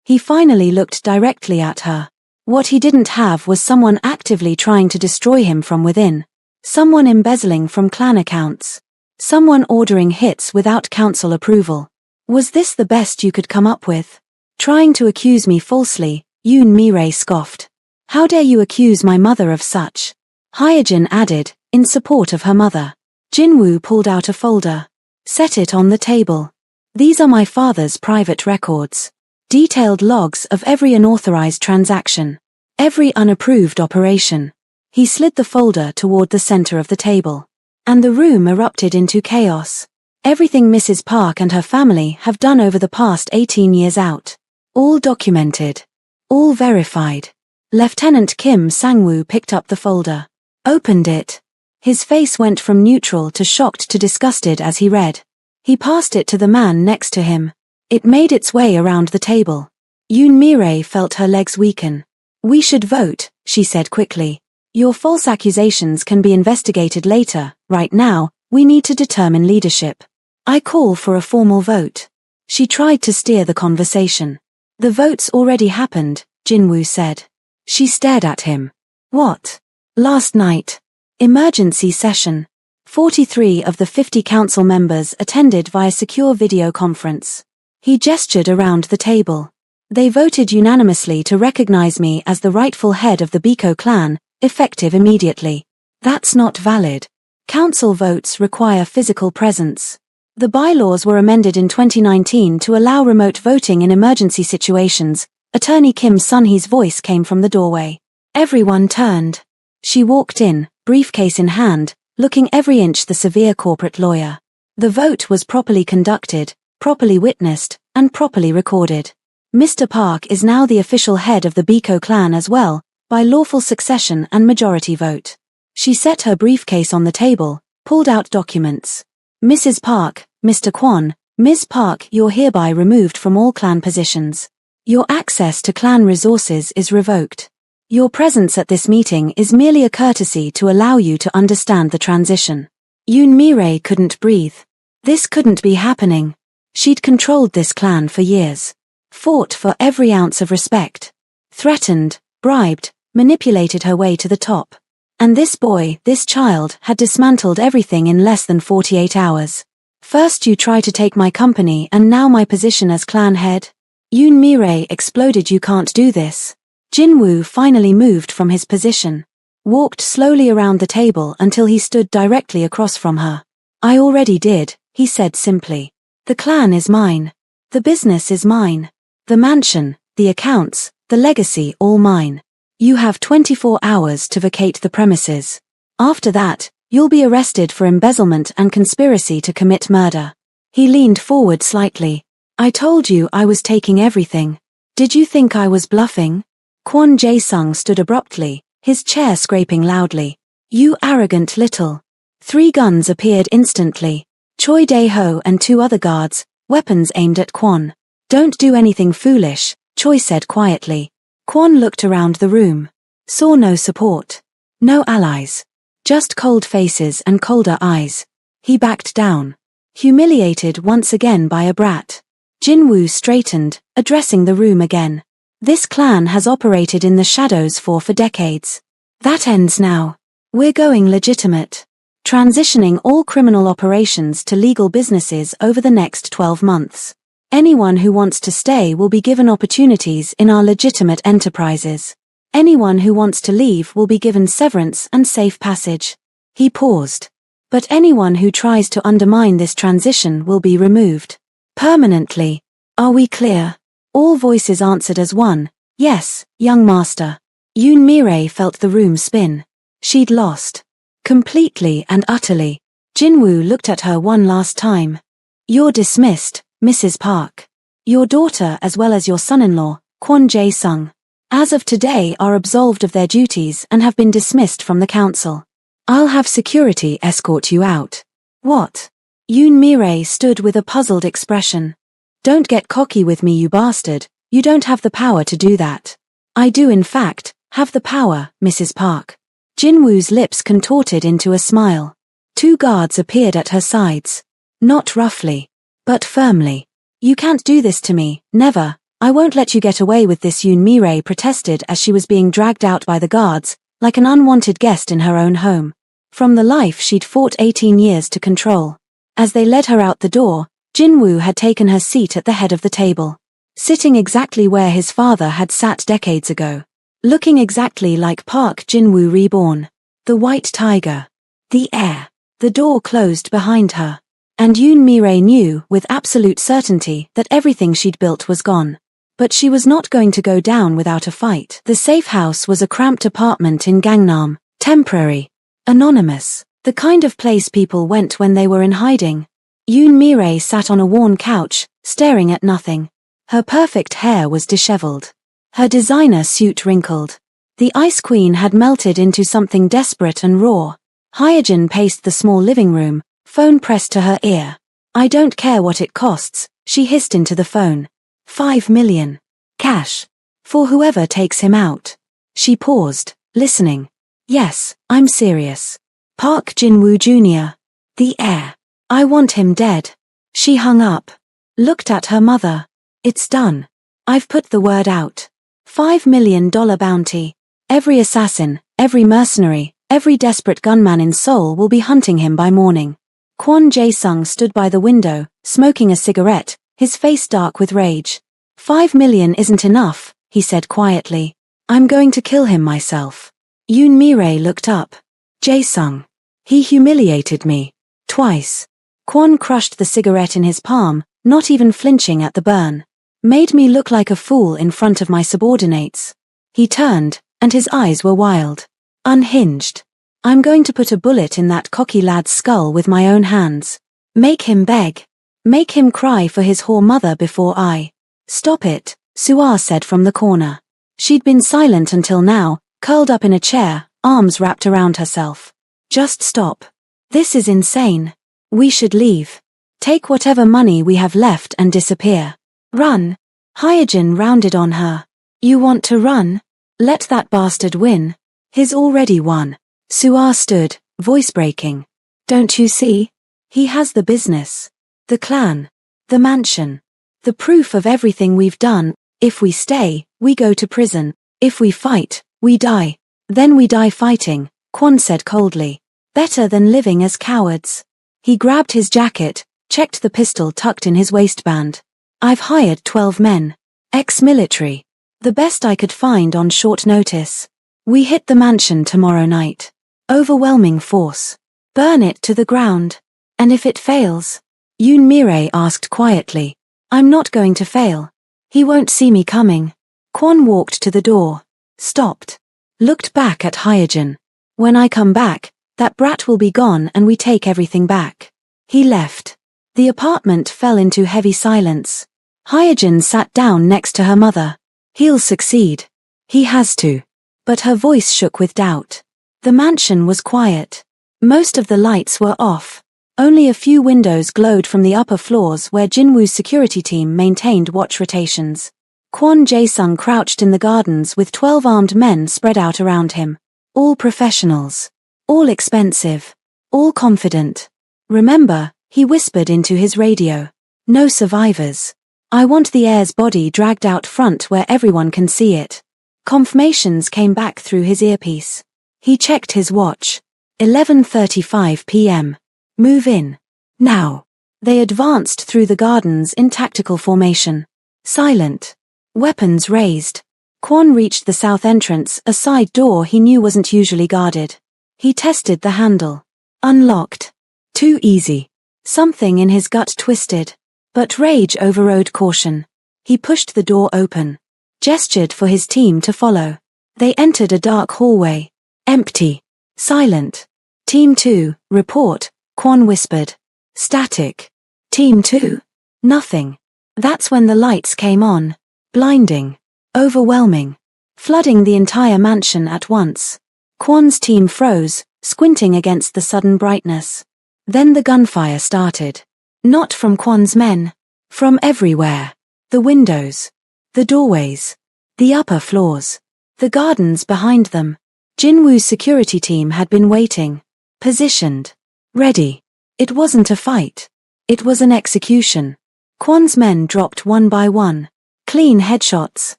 He finally looked directly at her. What he didn't have was someone actively trying to destroy him from within. Someone embezzling from clan accounts. Someone ordering hits without council approval. Was this the best you could come up with? Trying to accuse me falsely, Yoon Mi-rae scoffed. How dare you accuse my mother of such? Hyejin added, in support of her mother. Jin-woo pulled out a folder. Set it on the table. These are my father's private records. Detailed logs of every unauthorized transaction. Every unapproved operation. He slid the folder toward the center of the table. And the room erupted into chaos. Everything Mrs. Park and her family have done over the past 18 years out. All documented. All verified. Lieutenant Kim Sang-woo picked up the folder. Opened it. His face went from neutral to shocked to disgusted as he read. He passed it to the man next to him. It made its way around the table. Yoon Mi-rae felt her legs weaken. "We should vote," she said quickly. "Your false accusations can be investigated later. Right now, we need to determine leadership. I call for a formal vote." She tried to steer the conversation. "The vote's already happened," Jinwoo said. She stared at him. "What?" "Last night. Emergency session. 43 of the 50 council members attended via secure video conference." He gestured around the table. "They voted unanimously to recognize me as the rightful head of the Biko clan, effective immediately. That's not valid. Council votes require physical presence. The bylaws were amended in 2019 to allow remote voting in emergency situations." Attorney Kim Sun-hee's voice came from the doorway. Everyone turned. She walked in, briefcase in hand, looking every inch the severe corporate lawyer. The vote was properly conducted, properly witnessed, and properly recorded. Mr. Park is now the official head of the Biko clan as well, by lawful succession and majority vote. She set her briefcase on the table, pulled out documents. "Mrs. Park, Mr. Kwon, Ms. Park, you're hereby removed from all clan positions. Your access to clan resources is revoked. Your presence at this meeting is merely a courtesy to allow you to understand the transition." Yoon Mi-rae couldn't breathe. This couldn't be happening. She'd controlled this clan for years. Fought for every ounce of respect. Threatened, bribed, manipulated her way to the top. And this boy, this child, had dismantled everything in less than 48 hours. "First you try to take my company and now my position as clan head?" Yoon Mi-rae exploded. "You can't do this." Jinwoo finally moved from his position. Walked slowly around the table until he stood directly across from her. "I already did," he said simply. "The clan is mine. The business is mine. The mansion, the accounts, the legacy, all mine. You have 24 hours to vacate the premises. After that, you'll be arrested for embezzlement and conspiracy to commit murder." He leaned forward slightly. "I told you I was taking everything. Did you think I was bluffing?" Kwon Jae-sung stood abruptly, his chair scraping loudly. "You arrogant little." 3 guns appeared instantly. Choi Dae-ho and 2 other guards, weapons aimed at Kwon. "Don't do anything foolish," Choi said quietly. Kwon looked around the room. Saw no support. No allies. Just cold faces and colder eyes. He backed down. Humiliated once again by a brat. Jinwoo straightened, addressing the room again. "This clan has operated in the shadows for decades. That ends now. We're going legitimate. Transitioning all criminal operations to legal businesses over the next 12 months. Anyone who wants to stay will be given opportunities in our legitimate enterprises. Anyone who wants to leave will be given severance and safe passage." He paused. "But anyone who tries to undermine this transition will be removed. Permanently. Are we clear?" All voices answered as one. "Yes, young master." Yoon Mi-rae felt the room spin. She'd lost. Completely and utterly. Jinwoo looked at her one last time. "You're dismissed, Mrs. Park. Your daughter as well as your son-in-law, Kwon Jae-sung, as of today are absolved of their duties and have been dismissed from the council. I'll have security escort you out." "What?" Yoon Mi-rae stood with a puzzled expression. "Don't get cocky with me, you bastard. You don't have the power to do that." "I do in fact, have the power, Mrs. Park." Jinwoo's lips contorted into a smile. 2 guards appeared at her sides. Not roughly, but firmly. "You can't do this to me, never. I won't let you get away with this," Yoon Mi-rae protested as she was being dragged out by the guards, like an unwanted guest in her own home. From the life she'd fought 18 years to control. As they led her out the door, Jinwoo had taken her seat at the head of the table. Sitting exactly where his father had sat decades ago. Looking exactly like Park Jinwoo reborn. The white tiger. The heir. The door closed behind her. And Yoon Mi-rae knew with absolute certainty that everything she'd built was gone. But she was not going to go down without a fight. The safe house was a cramped apartment in Gangnam. Temporary. Anonymous. The kind of place people went when they were in hiding. Yoon Mi-rae sat on a worn couch, staring at nothing. Her perfect hair was disheveled. Her designer suit wrinkled. The Ice Queen had melted into something desperate and raw. Hyojin paced the small living room, phone pressed to her ear. I don't care what it costs, she hissed into the phone. 5 million. Cash. For whoever takes him out. She paused, listening. Yes, I'm serious. Park Jin-woo Jr. The heir. I want him dead. She hung up. Looked at her mother. It's done. I've put the word out. $5 million bounty. Every assassin, every mercenary, every desperate gunman in Seoul will be hunting him by morning. Kwon Jae-sung stood by the window, smoking a cigarette, his face dark with rage. 5 million isn't enough, he said quietly. I'm going to kill him myself. Yoon Mi-rae looked up. Jae-sung. He humiliated me. Twice. Kwon crushed the cigarette in his palm, not even flinching at the burn. Made me look like a fool in front of my subordinates. He turned, and his eyes were wild. Unhinged. I'm going to put a bullet in that cocky lad's skull with my own hands. Make him beg. Make him cry for his whore mother before I. Stop it, Suah said from the corner. She'd been silent until now, curled up in a chair, arms wrapped around herself. Just stop. This is insane. We should leave. Take whatever money we have left and disappear. Run. Hyojin rounded on her. You want to run? Let that bastard win. He's already won. Suah stood, voice breaking. Don't you see? He has the business. The clan. The mansion. The proof of everything we've done. If we stay, we go to prison. If we fight, we die. Then we die fighting, Kwon said coldly. Better than living as cowards. He grabbed his jacket, checked the pistol tucked in his waistband. I've hired 12 men. Ex-military. The best I could find on short notice. We hit the mansion tomorrow night. Overwhelming force. Burn it to the ground. And if it fails? Yoon Mi-rae asked quietly. I'm not going to fail. He won't see me coming. Kwon walked to the door. Stopped. Looked back at Hyojin. When I come back, that brat will be gone and we take everything back. He left. The apartment fell into heavy silence. Hyojin sat down next to her mother. He'll succeed. He has to. But her voice shook with doubt. The mansion was quiet. Most of the lights were off. Only a few windows glowed from the upper floors where Jinwoo's security team maintained watch rotations. Kwon Jae-sung crouched in the gardens with 12 armed men spread out around him. All professionals. All expensive. All confident. Remember, he whispered into his radio. No survivors. I want the heir's body dragged out front where everyone can see it. Confirmations came back through his earpiece. He checked his watch. 11:35 p.m. Move in. Now. They advanced through the gardens in tactical formation. Silent. Weapons raised. Kwon reached the south entrance, a side door he knew wasn't usually guarded. He tested the handle. Unlocked. Too easy. Something in his gut twisted. But rage overrode caution. He pushed the door open. Gestured for his team to follow. They entered a dark hallway. Empty. Silent. Team 2, report, Kwon whispered. Static. Team 2. Nothing. That's when the lights came on. Blinding. Overwhelming. Flooding the entire mansion at once. Kwon's team froze, squinting against the sudden brightness. Then the gunfire started. Not from Kwon's men. From everywhere. The windows. The doorways. The upper floors. The gardens behind them. Jinwoo's security team had been waiting. Positioned. Ready. It wasn't a fight. It was an execution. Kwon's men dropped one by one. Clean headshots.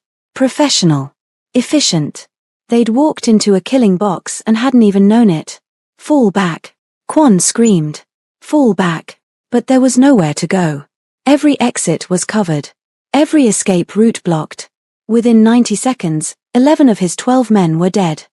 Professional. Efficient. They'd walked into a killing box and hadn't even known it. Fall back. Kwon screamed. Fall back. But there was nowhere to go. Every exit was covered. Every escape route blocked. Within 90 seconds, 11 of his 12 men were dead.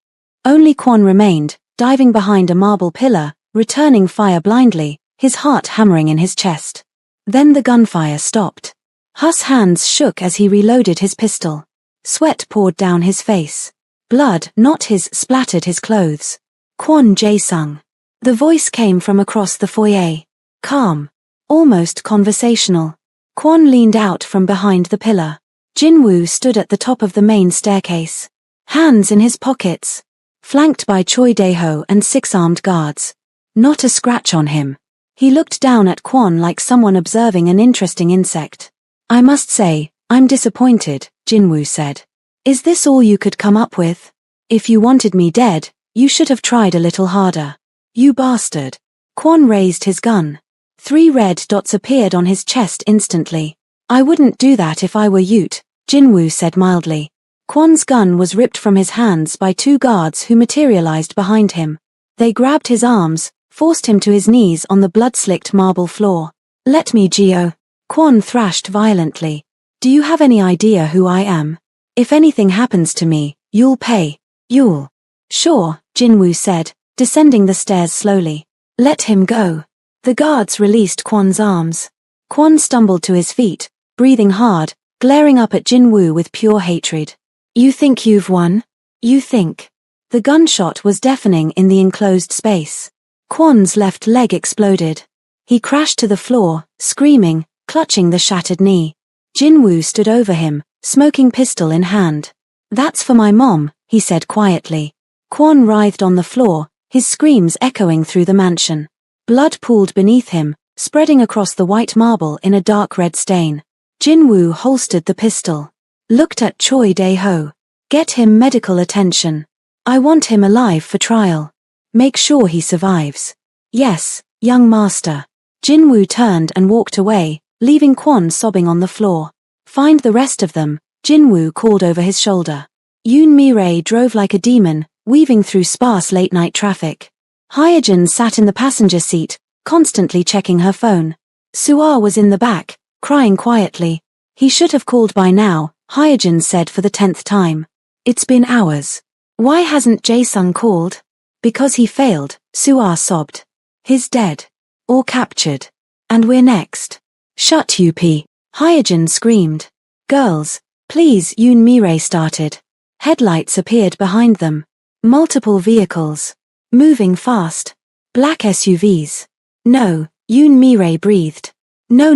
Only Kwon remained, diving behind a marble pillar, returning fire blindly, his heart hammering in his chest. Then the gunfire stopped. Huss' hands shook as he reloaded his pistol. Sweat poured down his face. Blood, not his, splattered his clothes. Kwon Jae-sung. The voice came from across the foyer. Calm. Almost conversational. Kwon leaned out from behind the pillar. Jinwoo stood at the top of the main staircase. Hands in his pockets. flanked by Choi Dae-ho and 6 armed guards. Not a scratch on him. He looked down at Kwon like someone observing an interesting insect. I must say, I'm disappointed, Jinwoo said. Is this all you could come up with? If you wanted me dead, you should have tried a little harder. You bastard. Kwon raised his gun. 3 red dots appeared on his chest instantly. I wouldn't do that if I were you, Jinwoo said mildly. Kwon's gun was ripped from his hands by 2 guards who materialized behind him. They grabbed his arms, forced him to his knees on the blood-slicked marble floor. Let me Gio. Kwon thrashed violently. Do you have any idea who I am? If anything happens to me, you'll pay. You'll. Sure, Jinwoo said, descending the stairs slowly. Let him go. The guards released Kwon's arms. Kwon stumbled to his feet, breathing hard, glaring up at Jinwoo with pure hatred. You think you've won? You think? The gunshot was deafening in the enclosed space. Kwon's left leg exploded. He crashed to the floor, screaming, clutching the shattered knee. Jinwoo stood over him, smoking pistol in hand. That's for my mom, he said quietly. Kwon writhed on the floor, his screams echoing through the mansion. Blood pooled beneath him, spreading across the white marble in a dark red stain. Jinwoo holstered the pistol. Looked at Choi Dae-ho. Get him medical attention. I want him alive for trial. Make sure he survives. Yes, young master. Jinwoo turned and walked away, leaving Kwon sobbing on the floor. Find the rest of them, Jinwoo called over his shoulder. Yoon Mi-rae drove like a demon, weaving through sparse late-night traffic. Hyejin sat in the passenger seat, constantly checking her phone. Suah was in the back, crying quietly. He should have called by now, Hyejin said for the 10th time. It's been hours. Why hasn't Jae-sung called? Because he failed, Suah sobbed. He's dead. Or captured. And we're next. Shut you P. Hyejin screamed. Girls, please, Yoon Mi-rae started. Headlights appeared behind them. Multiple vehicles. Moving fast. Black SUVs. No, Yoon Mi-rae breathed. No.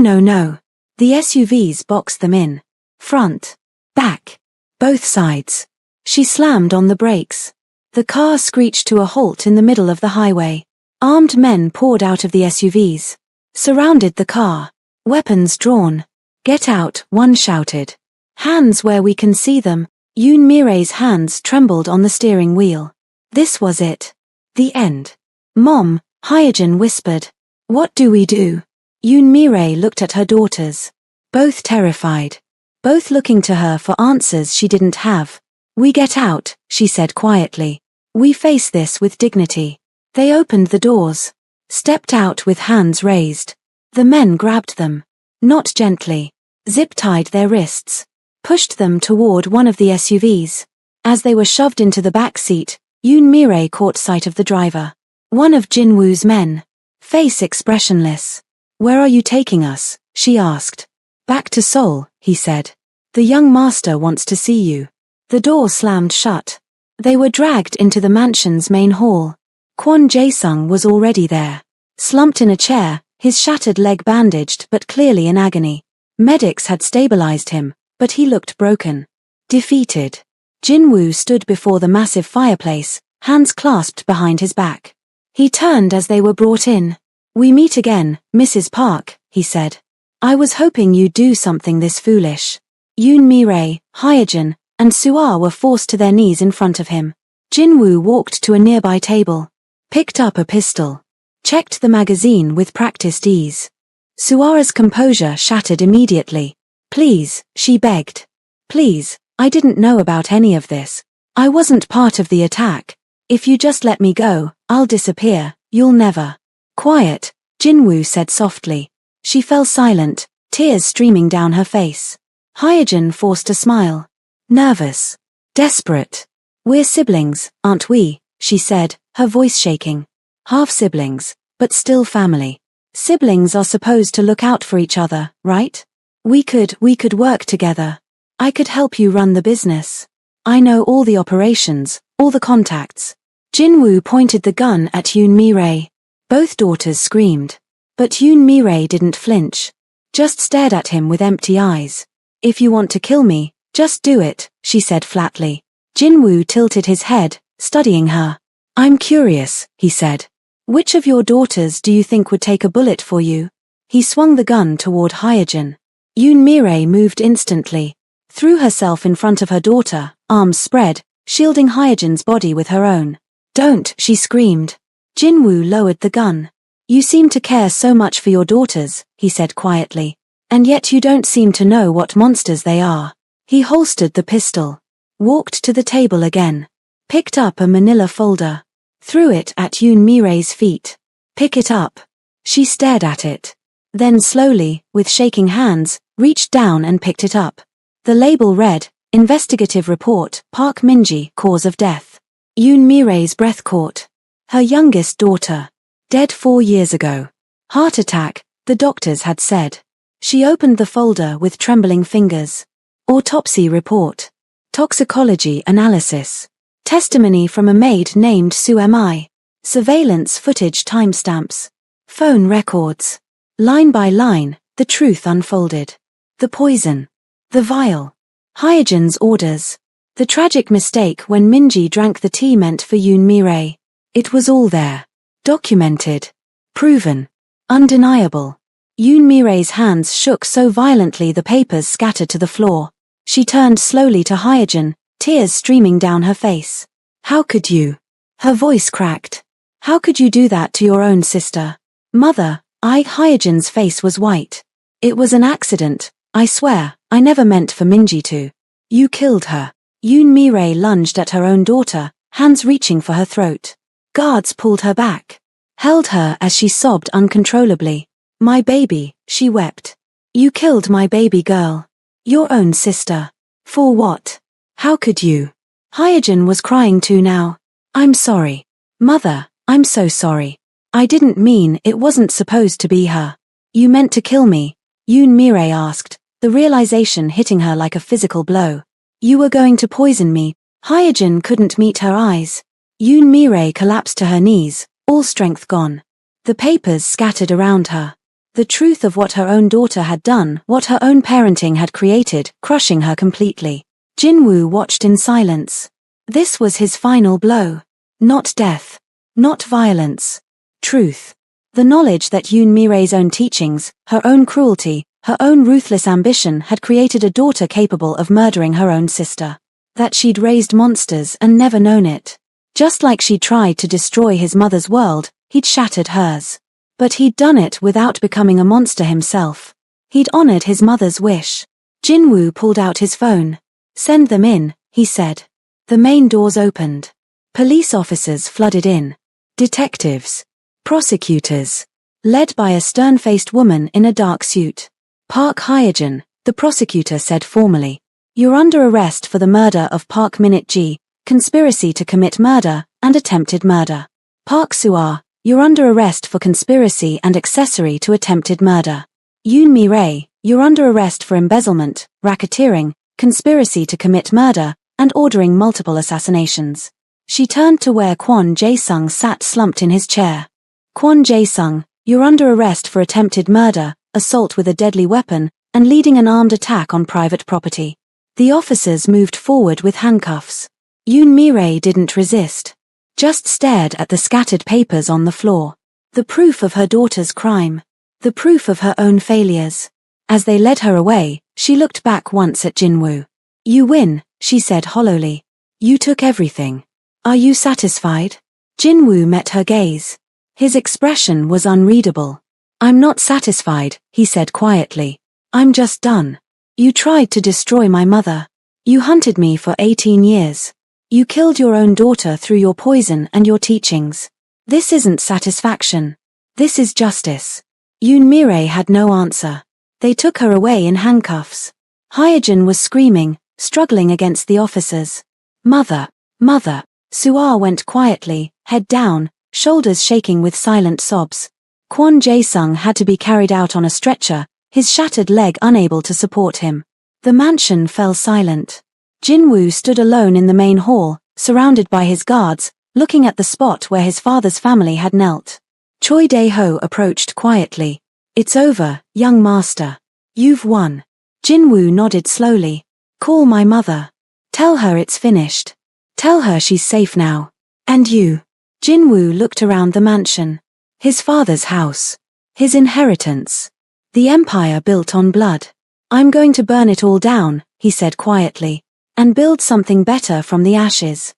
The SUVs boxed them in. Front. Back. Both sides. She slammed on the brakes. The car screeched to a halt in the middle of the highway. Armed men poured out of the SUVs. Surrounded the car. Weapons drawn. Get out, one shouted. Hands where we can see them. Yoon Mi-rae's hands trembled on the steering wheel. This was it. The end. Mom, Hyejin whispered. What do we do? Yoon Mi-rae looked at her daughters. Both terrified. Both looking to her for answers she didn't have. We get out, she said quietly. We face this with dignity. They opened the doors. Stepped out with hands raised. The men grabbed them. Not gently. Zip-tied their wrists. Pushed them toward one of the SUVs. As they were shoved into the back seat, Yoon Mi-rae caught sight of the driver. One of Jinwoo's men. Face expressionless. Where are you taking us? She asked. Back to Seoul, he said. The young master wants to see you. The door slammed shut. They were dragged into the mansion's main hall. Kwon Jae-sung was already there. Slumped in a chair, his shattered leg bandaged but clearly in agony. Medics had stabilized him, but he looked broken. Defeated. Jinwoo stood before the massive fireplace, hands clasped behind his back. He turned as they were brought in. We meet again, Mrs. Park, he said. I was hoping you'd do something this foolish. Yoon Mi-rae, Hyejin, and Suah were forced to their knees in front of him. Jinwoo walked to a nearby table. Picked up a pistol. Checked the magazine with practiced ease. Suah's composure shattered immediately. Please, she begged. Please, I didn't know about any of this. I wasn't part of the attack. If you just let me go, I'll disappear, you'll never. Quiet, Jinwoo said softly. She fell silent, tears streaming down her face. Hyejin forced a smile. Nervous. Desperate. We're siblings, aren't we? She said, her voice shaking. Half-siblings, but still family. Siblings are supposed to look out for each other, right? We could work together. I could help you run the business. I know all the operations, all the contacts. Jinwoo pointed the gun at Yoon Mi-rae. Both daughters screamed. But Yoon Mi-rae didn't flinch. Just stared at him with empty eyes. If you want to kill me, just do it, she said flatly. Jinwoo tilted his head, studying her. I'm curious, he said. Which of your daughters do you think would take a bullet for you? He swung the gun toward Hyojin. Yoon Mi-rae moved instantly, threw herself in front of her daughter, arms spread, shielding Hyojin's body with her own. Don't, she screamed. Jinwoo lowered the gun. You seem to care so much for your daughters, he said quietly. And yet you don't seem to know what monsters they are. He holstered the pistol, walked to the table again, picked up a manila folder, threw it at Yoon Mi-rae's feet. Pick it up. She stared at it. Then slowly, with shaking hands, reached down and picked it up. The label read, Investigative Report, Park Min-ji, Cause of Death. Yoon Mi-rae's breath caught. Her youngest daughter. Dead 4 years ago. Heart attack, the doctors had said. She opened the folder with trembling fingers. Autopsy report. Toxicology analysis. Testimony from a maid named Sue Mi. Surveillance footage timestamps. Phone records. Line by line, the truth unfolded. The poison. The vial. Hyojin's orders. The tragic mistake when Min-ji drank the tea meant for Yoon Mi-rae. It was all there. Documented. Proven. Undeniable. Yoon Mi-rae's hands shook so violently the papers scattered to the floor. She turned slowly to Hyojin, tears streaming down her face. How could you? Her voice cracked. How could you do that to your own sister? Mother, Hyojin's face was white. It was an accident, I swear, I never meant for Min-ji to. You killed her. Yoon Mi-rae lunged at her own daughter, hands reaching for her throat. Guards pulled her back. Held her as she sobbed uncontrollably. My baby, she wept. You killed my baby girl. Your own sister. For what? How could you? Hyojin was crying too now. I'm sorry. Mother, I'm so sorry. I didn't mean it wasn't supposed to be her. You meant to kill me? Yoon Mi-rae asked, the realization hitting her like a physical blow. You were going to poison me. Hyojin couldn't meet her eyes. Yoon Mi-rae collapsed to her knees, all strength gone. The papers scattered around her. The truth of what her own daughter had done, what her own parenting had created, crushing her completely. Jinwoo watched in silence. This was his final blow. Not death. Not violence. Truth. The knowledge that Yoon Mi-rae's own teachings, her own cruelty, her own ruthless ambition had created a daughter capable of murdering her own sister. That she'd raised monsters and never known it. Just like she tried to destroy his mother's world, he'd shattered hers. But he'd done it without becoming a monster himself. He'd honored his mother's wish. Jinwoo pulled out his phone. Send them in, he said. The main doors opened. Police officers flooded in. Detectives. Prosecutors. Led by a stern-faced woman in a dark suit. Park Hyojin, the prosecutor said formally. You're under arrest for the murder of Park Min-ji, conspiracy to commit murder, and attempted murder. Park Soo-ah, you're under arrest for conspiracy and accessory to attempted murder. Yoon Mi-rae, you're under arrest for embezzlement, racketeering, conspiracy to commit murder, and ordering multiple assassinations. She turned to where Kwon Jae-sung sat slumped in his chair. Kwon Jae-sung, you're under arrest for attempted murder, assault with a deadly weapon, and leading an armed attack on private property. The officers moved forward with handcuffs. Yoon Mi-rae didn't resist. Just stared at the scattered papers on the floor. The proof of her daughter's crime. The proof of her own failures. As they led her away, she looked back once at Jinwoo. You win, she said hollowly. You took everything. Are you satisfied? Jinwoo met her gaze. His expression was unreadable. I'm not satisfied, he said quietly. I'm just done. You tried to destroy my mother. You hunted me for 18 years. You killed your own daughter through your poison and your teachings. This isn't satisfaction. This is justice. Yoon Mi-rae had no answer. They took her away in handcuffs. Hyojin was screaming, struggling against the officers. Mother, mother. Soo-ah went quietly, head down, shoulders shaking with silent sobs. Kwon Jae-sung had to be carried out on a stretcher, his shattered leg unable to support him. The mansion fell silent. Jinwoo stood alone in the main hall, surrounded by his guards, looking at the spot where his father's family had knelt. Choi Dae-ho approached quietly. It's over, young master. You've won. Jinwoo nodded slowly. Call my mother. Tell her it's finished. Tell her she's safe now. And you? Jinwoo looked around the mansion. His father's house. His inheritance. The empire built on blood. I'm going to burn it all down, he said quietly, and build something better from the ashes.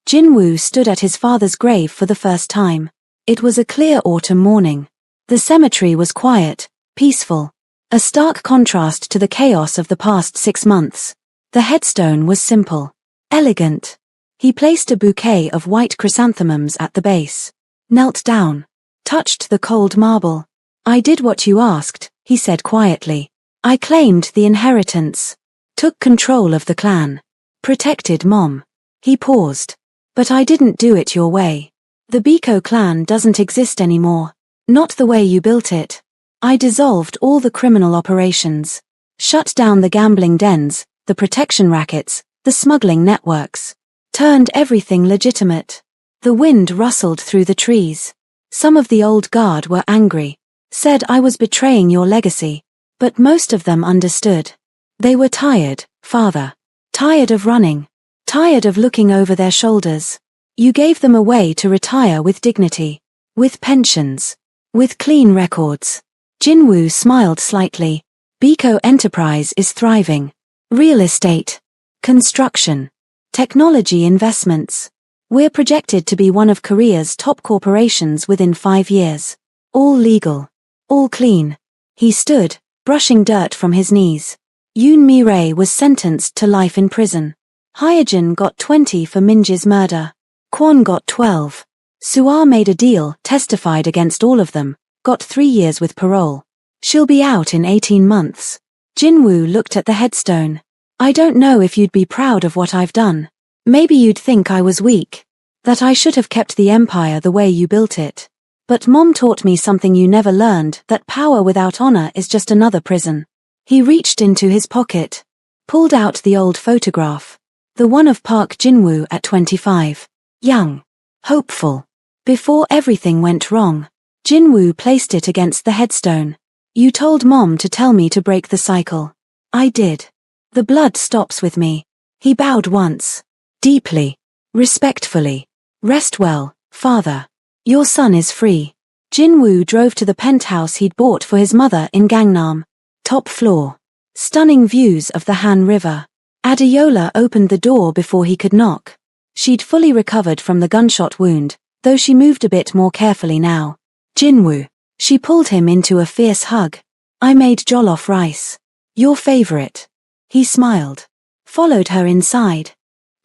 Jinwoo stood at his father's grave for the first time. It was a clear autumn morning. The cemetery was quiet, peaceful. A stark contrast to the chaos of the past 6 months. The headstone was simple, elegant. He placed a bouquet of white chrysanthemums at the base, knelt down, touched the cold marble. I did what you asked, he said quietly. I claimed the inheritance, took control of the clan, protected Mom. He paused. But I didn't do it your way. The Biko clan doesn't exist anymore, not the way you built it. I dissolved all the criminal operations, shut down the gambling dens, the protection rackets, the smuggling networks, turned everything legitimate. The wind rustled through the trees. Some of the old guard were angry, said I was betraying your legacy, but most of them understood. They were tired, father. Tired of running. Tired of looking over their shoulders. You gave them a way to retire with dignity, with pensions, with clean records. Jinwoo smiled slightly. Biko Enterprise is thriving. Real estate, construction, technology investments. We're projected to be one of Korea's top corporations within 5 years. All legal, all clean. He stood, brushing dirt from his knees. Yoon Mi-rae was sentenced to life in prison. Hyejin got 20 for Minji's murder. Kwon got 12. Suah made a deal, testified against all of them, got 3 years with parole. She'll be out in 18 months. Jinwoo looked at the headstone. I don't know if you'd be proud of what I've done. Maybe you'd think I was weak. That I should have kept the empire the way you built it. But Mom taught me something you never learned, that power without honor is just another prison. He reached into his pocket, pulled out the old photograph. The one of Park Jinwoo at 25. Young. Hopeful. Before everything went wrong. Jinwoo placed it against the headstone. You told Mom to tell me to break the cycle. I did. The blood stops with me. He bowed once. Deeply. Respectfully. Rest well, father. Your son is free. Jinwoo drove to the penthouse he'd bought for his mother in Gangnam. Top floor. Stunning views of the Han River. Adeola opened the door before he could knock. She'd fully recovered from the gunshot wound, though she moved a bit more carefully now. Jinwoo. She pulled him into a fierce hug. I made jollof rice. Your favorite. He smiled. Followed her inside.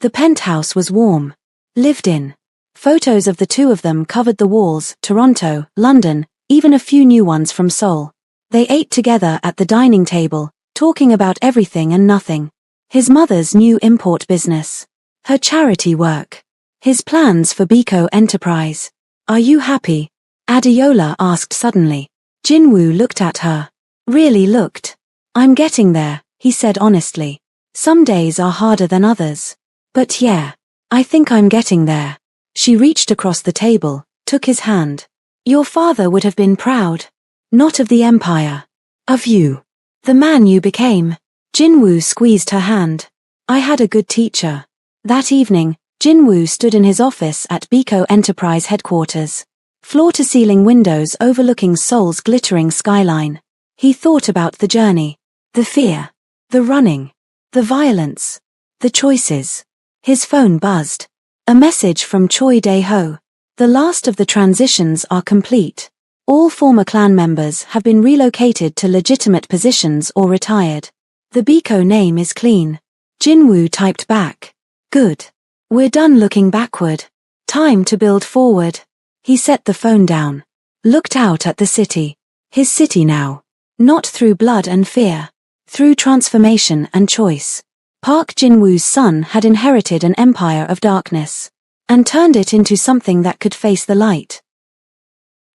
The penthouse was warm. Lived in. Photos of the two of them covered the walls, Toronto, London, even a few new ones from Seoul. They ate together at the dining table, talking about everything and nothing. His mother's new import business. Her charity work. His plans for Biko Enterprise. Are you happy? Adeola asked suddenly. Jinwoo looked at her. Really looked. I'm getting there, he said honestly. Some days are harder than others. But yeah, I think I'm getting there. She reached across the table, took his hand. Your father would have been proud. Not of the empire. Of you. The man you became. Jinwoo squeezed her hand. I had a good teacher. That evening, Jinwoo stood in his office at Biko Enterprise headquarters. Floor-to-ceiling windows overlooking Seoul's glittering skyline. He thought about the journey. The fear. The running. The violence. The choices. His phone buzzed. A message from Choi Dae-ho. The last of the transitions are complete. All former clan members have been relocated to legitimate positions or retired. The Biko name is clean. Jinwoo typed back. Good. We're done looking backward. Time to build forward. He set the phone down. Looked out at the city. His city now. Not through blood and fear. Through transformation and choice. Park Jinwoo's son had inherited an empire of darkness. And turned it into something that could face the light.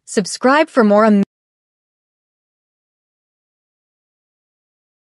Subscribe for more